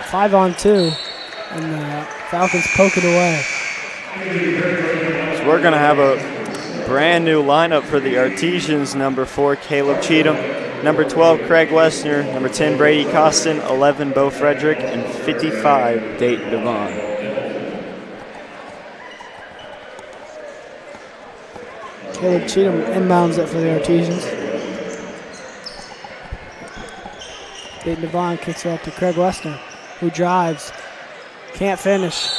5-on-2, and the Falcons poke it away. So we're going to have a brand new lineup for the Artesians. Number 4, Caleb Cheatham. Number 12, Craig Westner. Number 10, Brady Costin. 11, Bo Frederick. And 55, Dayton Devon. Caleb Cheatham inbounds it for the Artesians. Dayton Devon kicks it up to Craig Westner, who drives. Can't finish.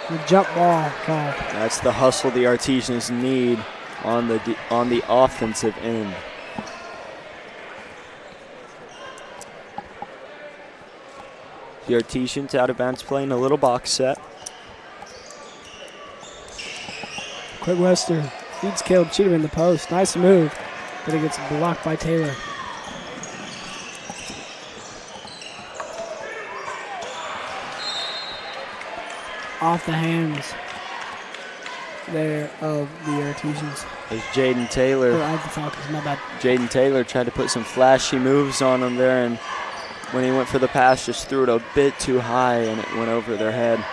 The jump ball called. That's the hustle the Artesians need on the offensive end. The Artesians out of bounds playing a little box set. Craig Westner feeds Caleb Cheatham in the post. Nice move, but it gets blocked by Taylor. Off the hands there of the Artesians. As Jaden Taylor. Or of the Falcons, my bad. Jaden Taylor tried to put some flashy moves on him there, and when he went for the pass, just threw it a bit too high, and it went over their head.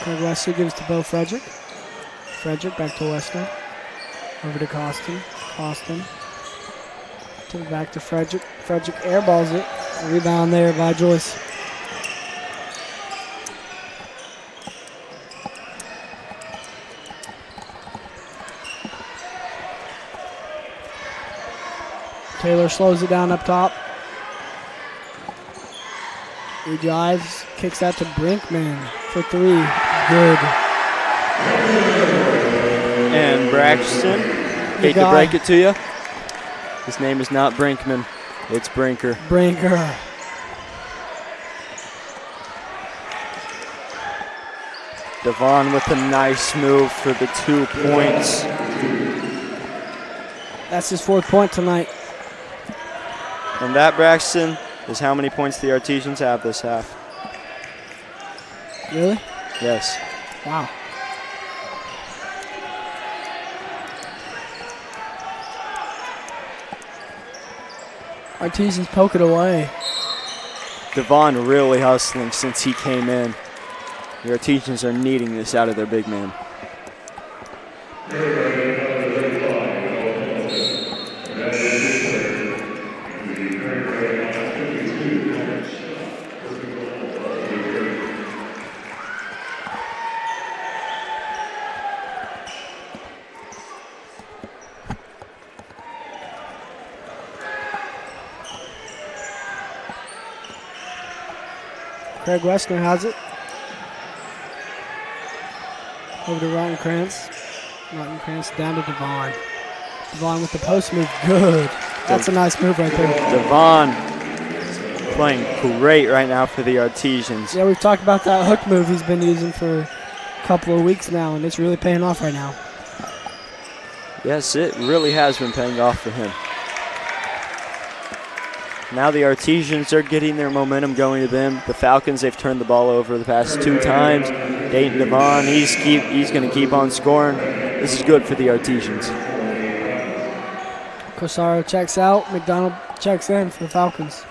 Craig Westner gives to Bo Frederick. Frederick back to Westner. Over to Costin. Costin. Back to Frederick. Frederick airballs it. Rebound there by Joyce. Taylor slows it down up top. He drives, kicks out to Brinkman for three. Good. And Braxton, hate to break it to you, his name is not Brinkman, it's Brinker. Brinker. Devon with a nice move for the 2 points. That's his 4th point tonight. And that, Braxton, is how many points the Artesians have this half. Really? Yes. Wow. Artesians poke it away. Devon really hustling since he came in. The Artesians are needing this out of their big man. Craig Westner has it. Over to Rottenkrantz. Rottenkrantz down to Devon. Devon with the post move. Good. That's a nice move right there. Devon playing great right now for the Artesians. Yeah, we've talked about that hook move he's been using for a couple of weeks now, and it's really paying off right now. Yes, it really has been paying off for him. Now the Artesians are getting their momentum going to them. The Falcons, they've turned the ball over the past 2 times. Dayton Devon, he's going to keep on scoring. This is good for the Artesians. Cosaro checks out. McDonald checks in for the Falcons.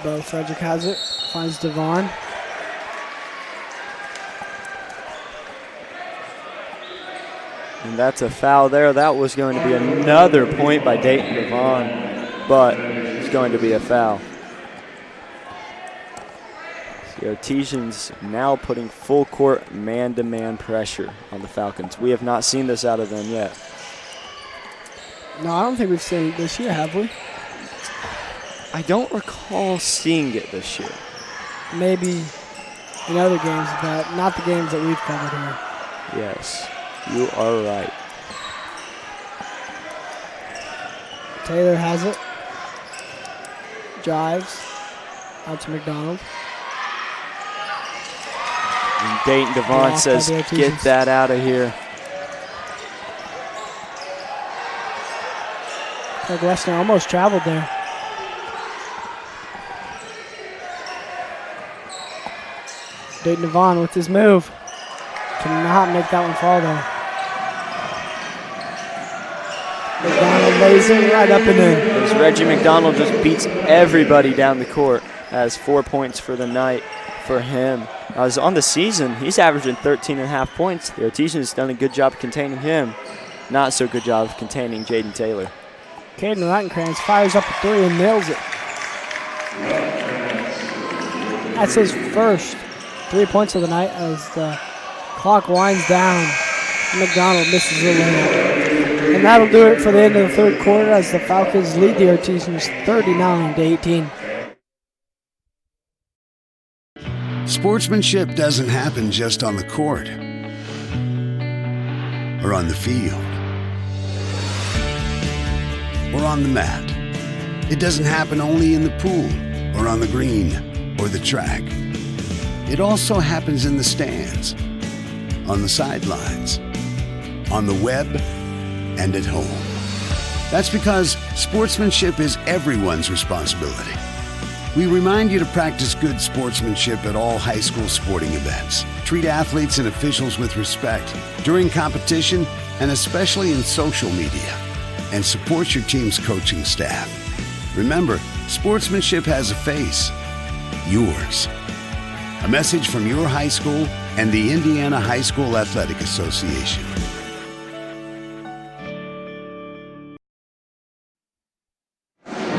Bo Frederick has it, finds Devon. And that's a foul there. That was going to be another point by Dayton Devon, but it's going to be a foul. The Artesians now putting full court man-to-man pressure on the Falcons. We have not seen this out of them yet. No, I don't think we've seen it this year, have we? I don't recall seeing it this year. Maybe in other games, but not the games that we've covered here. Yes, you are right. Taylor has it. Drives out to McDonald. And Dayton Devon says, get that out of here. Like Western almost traveled there. Dayton Devon with his move. Cannot make that one fall though. McDonald lays it right up and in. As Reggie McDonald just beats everybody down the court. Has 4 points for the night for him. As on the season, he's averaging 13.5 points. The Artesians done a good job containing him. Not so good job of containing Jaden Taylor. Caden Rattenkrantz fires up a three and nails it. That's his first 3 points of the night as the clock winds down. McDonald misses the layup. And that'll do it for the end of the third quarter as the Falcons lead the Artesians 39-18. Sportsmanship doesn't happen just on the court or on the field or on the mat. It doesn't happen only in the pool or on the green or the track. It also happens in the stands, on the sidelines, on the web, and at home. That's because sportsmanship is everyone's responsibility. We remind you to practice good sportsmanship at all high school sporting events. Treat athletes and officials with respect during competition and especially in social media. And support your team's coaching staff. Remember, sportsmanship has a face. Yours. A message from your high school and the Indiana High School Athletic Association.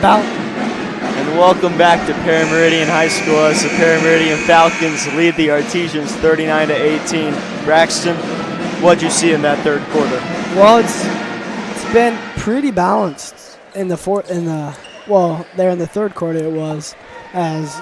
And welcome back to Perry Meridian High School as the Perry Meridian Falcons lead the Artesians 39-18. Braxton, what'd you see in that third quarter? Well, it's been pretty balanced in the there in the third quarter it was, as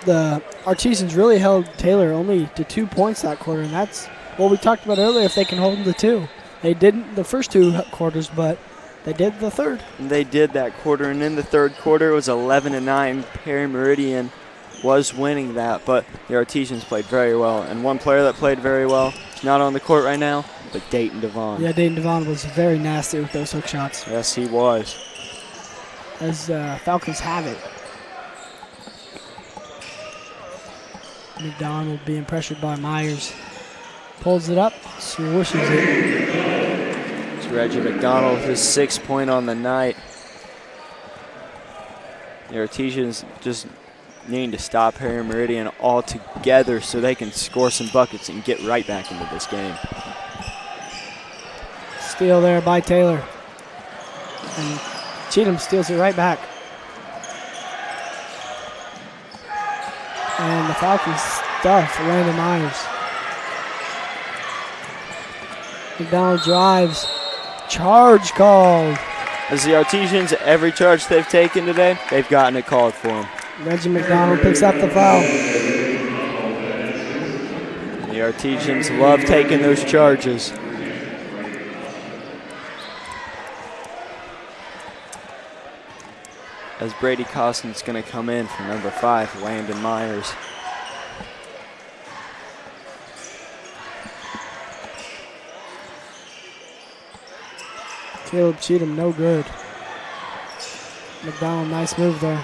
the Artesians really held Taylor only to 2 points that quarter, and that's what we talked about earlier. If they can hold them to two, they didn't the first two quarters, but they did the third. They did that quarter, and in the third quarter it was 11-9. Perry Meridian was winning that, but the Artesians played very well. And one player that played very well, not on the court right now, but Dayton Devon. Yeah, Dayton Devon was very nasty with those hook shots. Yes, he was. As Falcons have it. McDonald being pressured by Myers. Pulls it up, swooshes it. Reggie McDonald, his 6th point on the night. The Artesians just needing to stop Perry Meridian altogether so they can score some buckets and get right back into this game. Steal there by Taylor. And Cheatham steals it right back. And the Falcons stuff Landon Myers. McDonald drives. Charge called. As the Artesians, every charge they've taken today, they've gotten it called for them. Reggie McDonald picks up the foul. The Artesians love taking those charges. As Brady Costin's going to come in for number 5, Landon Myers. Caleb Cheatham, no good. McDonald, nice move there.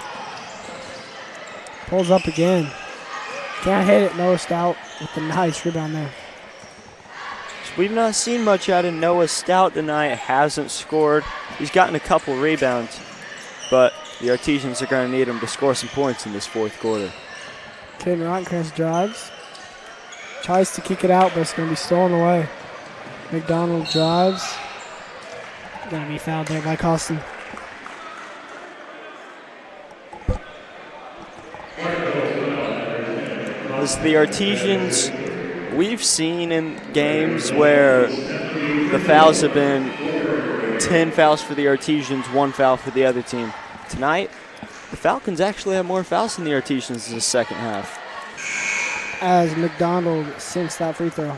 Pulls up again. Can't hit it. Noah Stout with the nice rebound there. we've not seen much out of Noah Stout tonight. Hasn't scored. He's gotten a couple rebounds, but the Artesians are going to need him to score some points in this fourth quarter. Caden Rottenkrantz drives. Tries to kick it out, but it's going to be stolen away. McDonald drives. Going to be fouled there by Costin. As the Artesians, we've seen in games where the fouls have been 10 fouls for the Artesians, 1 foul for the other team. Tonight, the Falcons actually have more fouls than the Artesians in the second half. As McDonald sinks that free throw.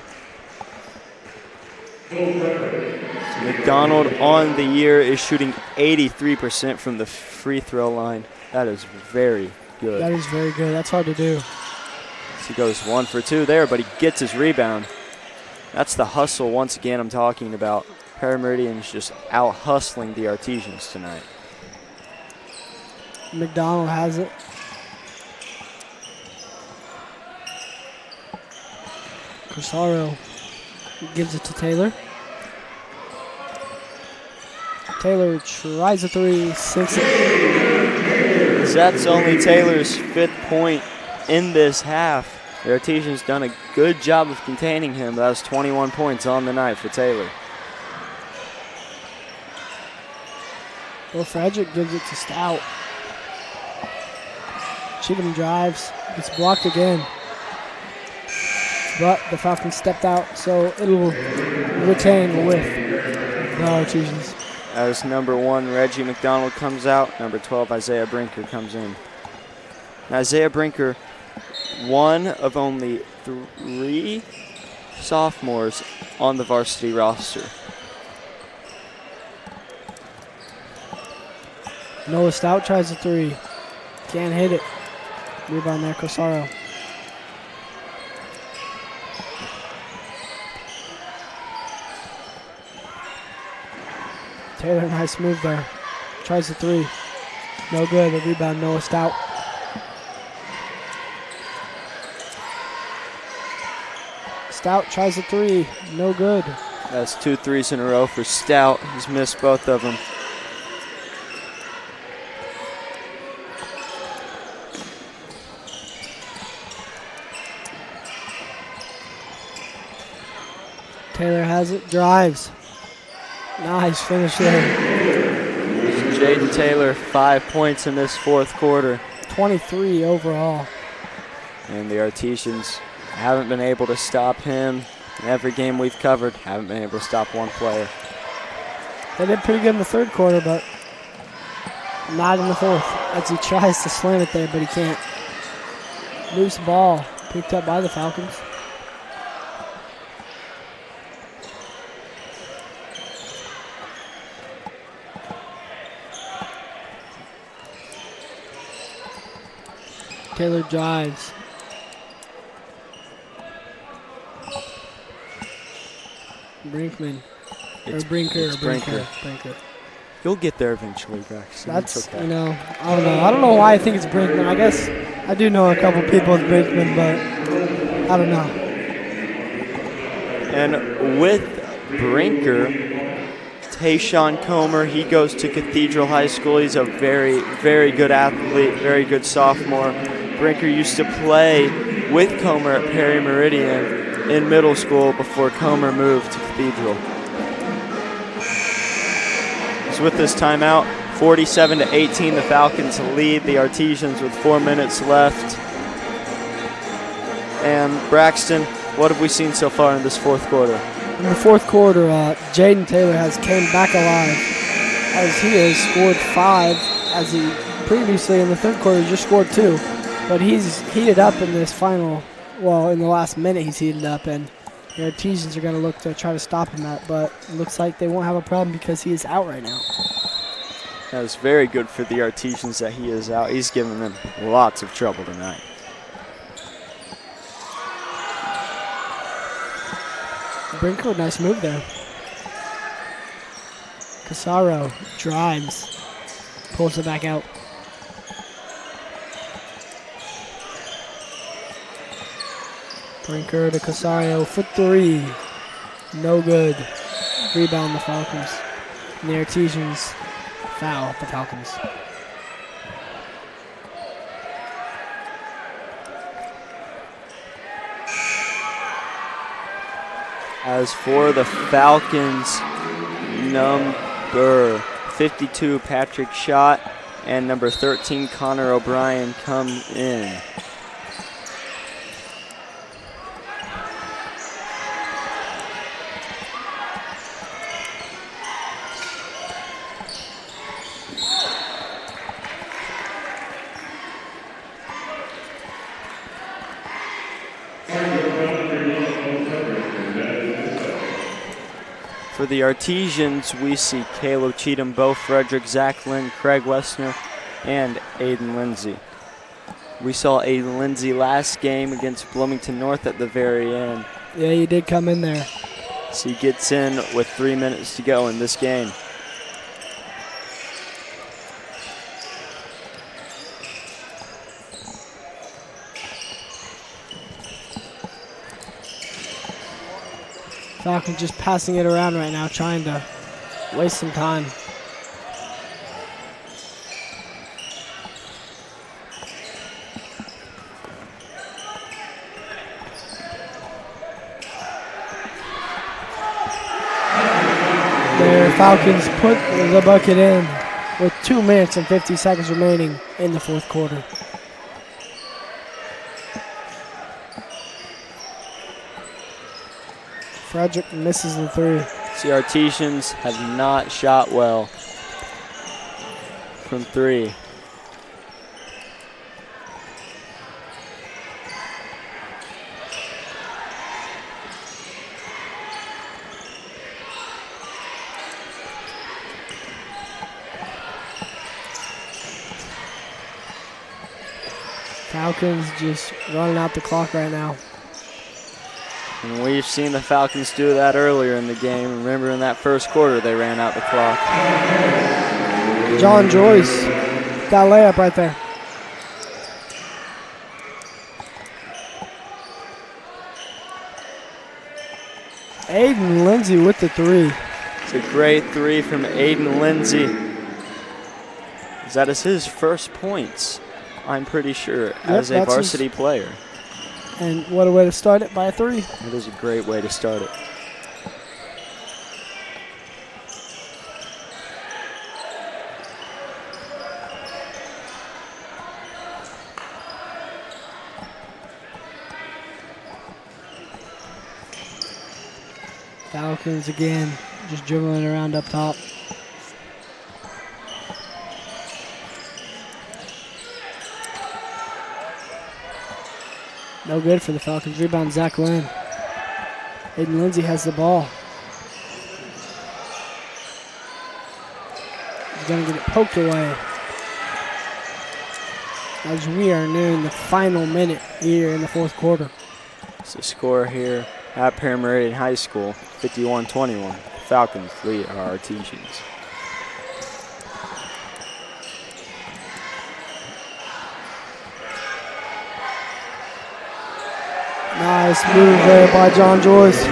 McDonald on the year is shooting 83% from the free throw line. That is very good. That is very good. That's hard to do. He goes 1 for 2 there, but he gets his rebound. That's the hustle once again I'm talking about. Perry Meridian's just out hustling the Artesians tonight. McDonald has it. Corsaro gives it to Taylor. Taylor tries a 3, sinks it. That's only Taylor's 5th point in this half. The Artesians done a good job of containing him. That was 21 points on the night for Taylor. Will Frederick gives it to Stout. Cheatham drives, gets blocked again. But the Falcons stepped out, so it'll retain with the Artesians. As number 1, Reggie McDonald comes out. Number 12, Isaiah Brinker comes in. Now, Isaiah Brinker, one of only 3 sophomores on the varsity roster. Noah Stout tries a 3. Can't hit it. Rebound there, Corsaro. Taylor, nice move there. Tries a 3. No good. The rebound, Noah Stout. Stout tries a 3. No good. That's 2 threes in a row for Stout. He's missed both of them. Taylor has it. Drives. Nice finish there. Jaden Taylor, 5 points in this fourth quarter. 23 overall. And the Artesians haven't been able to stop him. In every game we've covered, haven't been able to stop one player. They did pretty good in the third quarter, but not in the fourth. As he tries to slam it there, but he can't. Loose ball picked up by the Falcons. Taylor drives. Brinkman. It's Brinker. You'll get there eventually, Braxton. That's, okay. you know, I don't know. I don't know why I think it's Brinkman. I guess I do know a couple people with Brinkman, but I don't know. And with Brinker, Tayshawn Comer, he goes to Cathedral High School. He's a very, very good athlete, very good sophomore. Brinker used to play with Comer at Perry Meridian in middle school before Comer moved to Cathedral. So with this timeout, 47-18, the Falcons lead the Artesians with 4 minutes left. And Braxton, what have we seen so far in this fourth quarter? In the fourth quarter, Jaden Taylor has came back alive as he has scored 5, as he previously in the third quarter just scored 2. But he's heated up in this final, well, in the last minute he's heated up, and the Artesians are going to look to try to stop him at, but it looks like they won't have a problem because he is out right now. That was very good for the Artesians that he is out. He's giving them lots of trouble tonight. Brinker, nice move there. Corsaro drives, pulls it back out. Brinker to Corsaro for 3. No good. Rebound the Falcons. And the Artesians foul the Falcons. As for the Falcons, number 52, Patrick Schott, and number 13, Connor O'Brien, come in. For the Artesians, we see Caleb Cheatham, Bo Frederick, Zach Lynn, Craig Westner, and Aiden Lindsay. We saw Aiden Lindsay last game against Bloomington North at the very end. Yeah, he did come in there. So he gets in with 3 minutes to go in this game. Falcons just passing it around right now, trying to waste some time. The Falcons put the bucket in with 2 minutes and 50 seconds remaining in the fourth quarter. Frederick misses the three. The Artesians have not shot well from three. Falcons just running out the clock right now. And we've seen the Falcons do that earlier in the game. Remember in that first quarter, they ran out the clock. John Joyce got a layup right there. Aiden Lindsay with the three. It's a great three from Aiden Lindsay. That is his first points, I'm pretty sure, as a varsity player. And what a way to start it, by a three. It is a great way to start it. Falcons again, just dribbling around up top. No good for the Falcons. Rebound, Zach Lynn. Aiden Lindsay has the ball. He's going to get it poked away. As we are nearing the final minute here in the fourth quarter. So score here at Meridian High School, 51-21. Falcons lead our Artesians. Nice move there by John Joyce.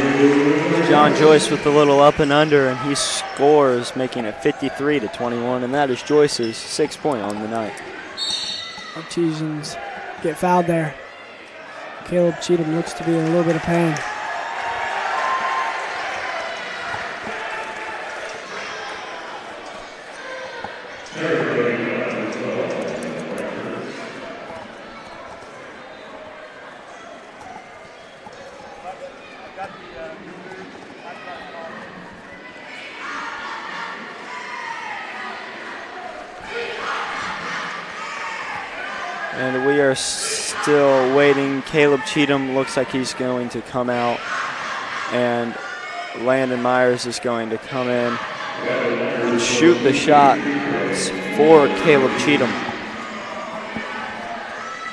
John Joyce with the little up and under, and he scores, making it 53-21, and that is Joyce's 6-point on the night. Artesians get fouled there. Caleb Cheatham looks to be in a little bit of pain. And we are still waiting. Caleb Cheatham looks like he's going to come out, and Landon Myers is going to come in and shoot the shot for Caleb Cheatham.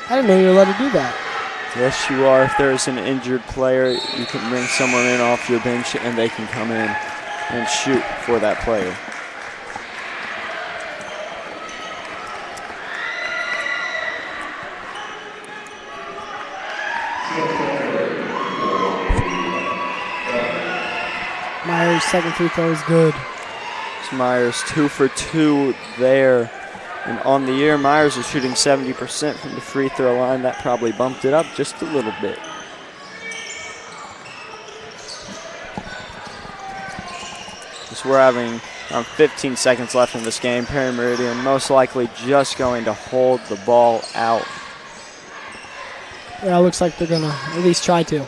I didn't know you were allowed to do that. Yes, you are. If there's an injured player, you can bring someone in off your bench, and they can come in and shoot for that player. Myers' second free throw is good. Myers 2 for 2 there. And on the year, Myers is shooting 70% from the free throw line. That probably bumped it up just a little bit. So we're having around 15 seconds left in this game. Perry Meridian most likely just going to hold the ball out. Yeah, it looks like they're going to at least try to.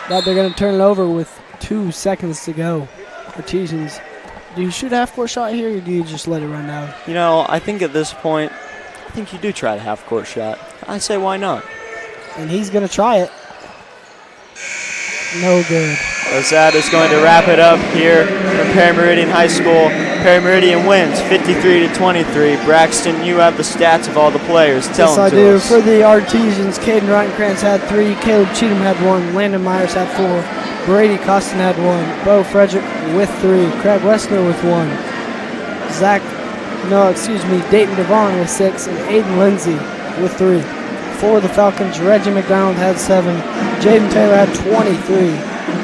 But they're going to turn it over with 2 seconds to go. Artesians, do you shoot a half-court shot here, or do you just let it run down? You know, I think at this point, I think you do try the half-court shot. I say why not? And he's going to try it. No good. That is going to wrap it up here from Perry Meridian High School. Perry Meridian wins 53-23. Braxton, you have the stats of all the players. Tell them to us. For the Artesians, Caden Rottenkrantz had 3, Caleb Cheatham had 1, Landon Myers had 4, Brady Costin had 1, Bo Frederick with 3, Craig Westner with 1, Dayton Devon with 6, and Aiden Lindsay with 3. For the Falcons, Reggie McDonald had 7, Jaden Taylor had 23,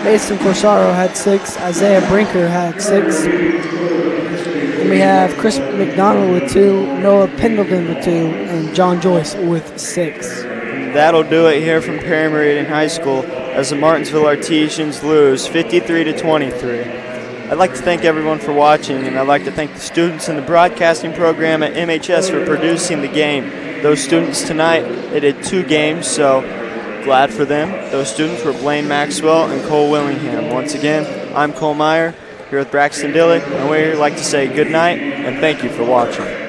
Mason Corsaro had 6, Isaiah Brinker had 6, and we have Chris McDonald with 2, Noah Pendleton with 2, and John Joyce with 6. That'll do it here from Perry Meridian High School as the Martinsville Artesians lose 53-23. I'd like to thank everyone for watching, and I'd like to thank the students in the broadcasting program at MHS for producing the game. Those students tonight, they did 2 games, so glad for them. Those students were Blaine Maxwell and Cole Willingham. Once again, I'm Cole Meyer here with Braxton Dilley, and we'd like to say good night and thank you for watching.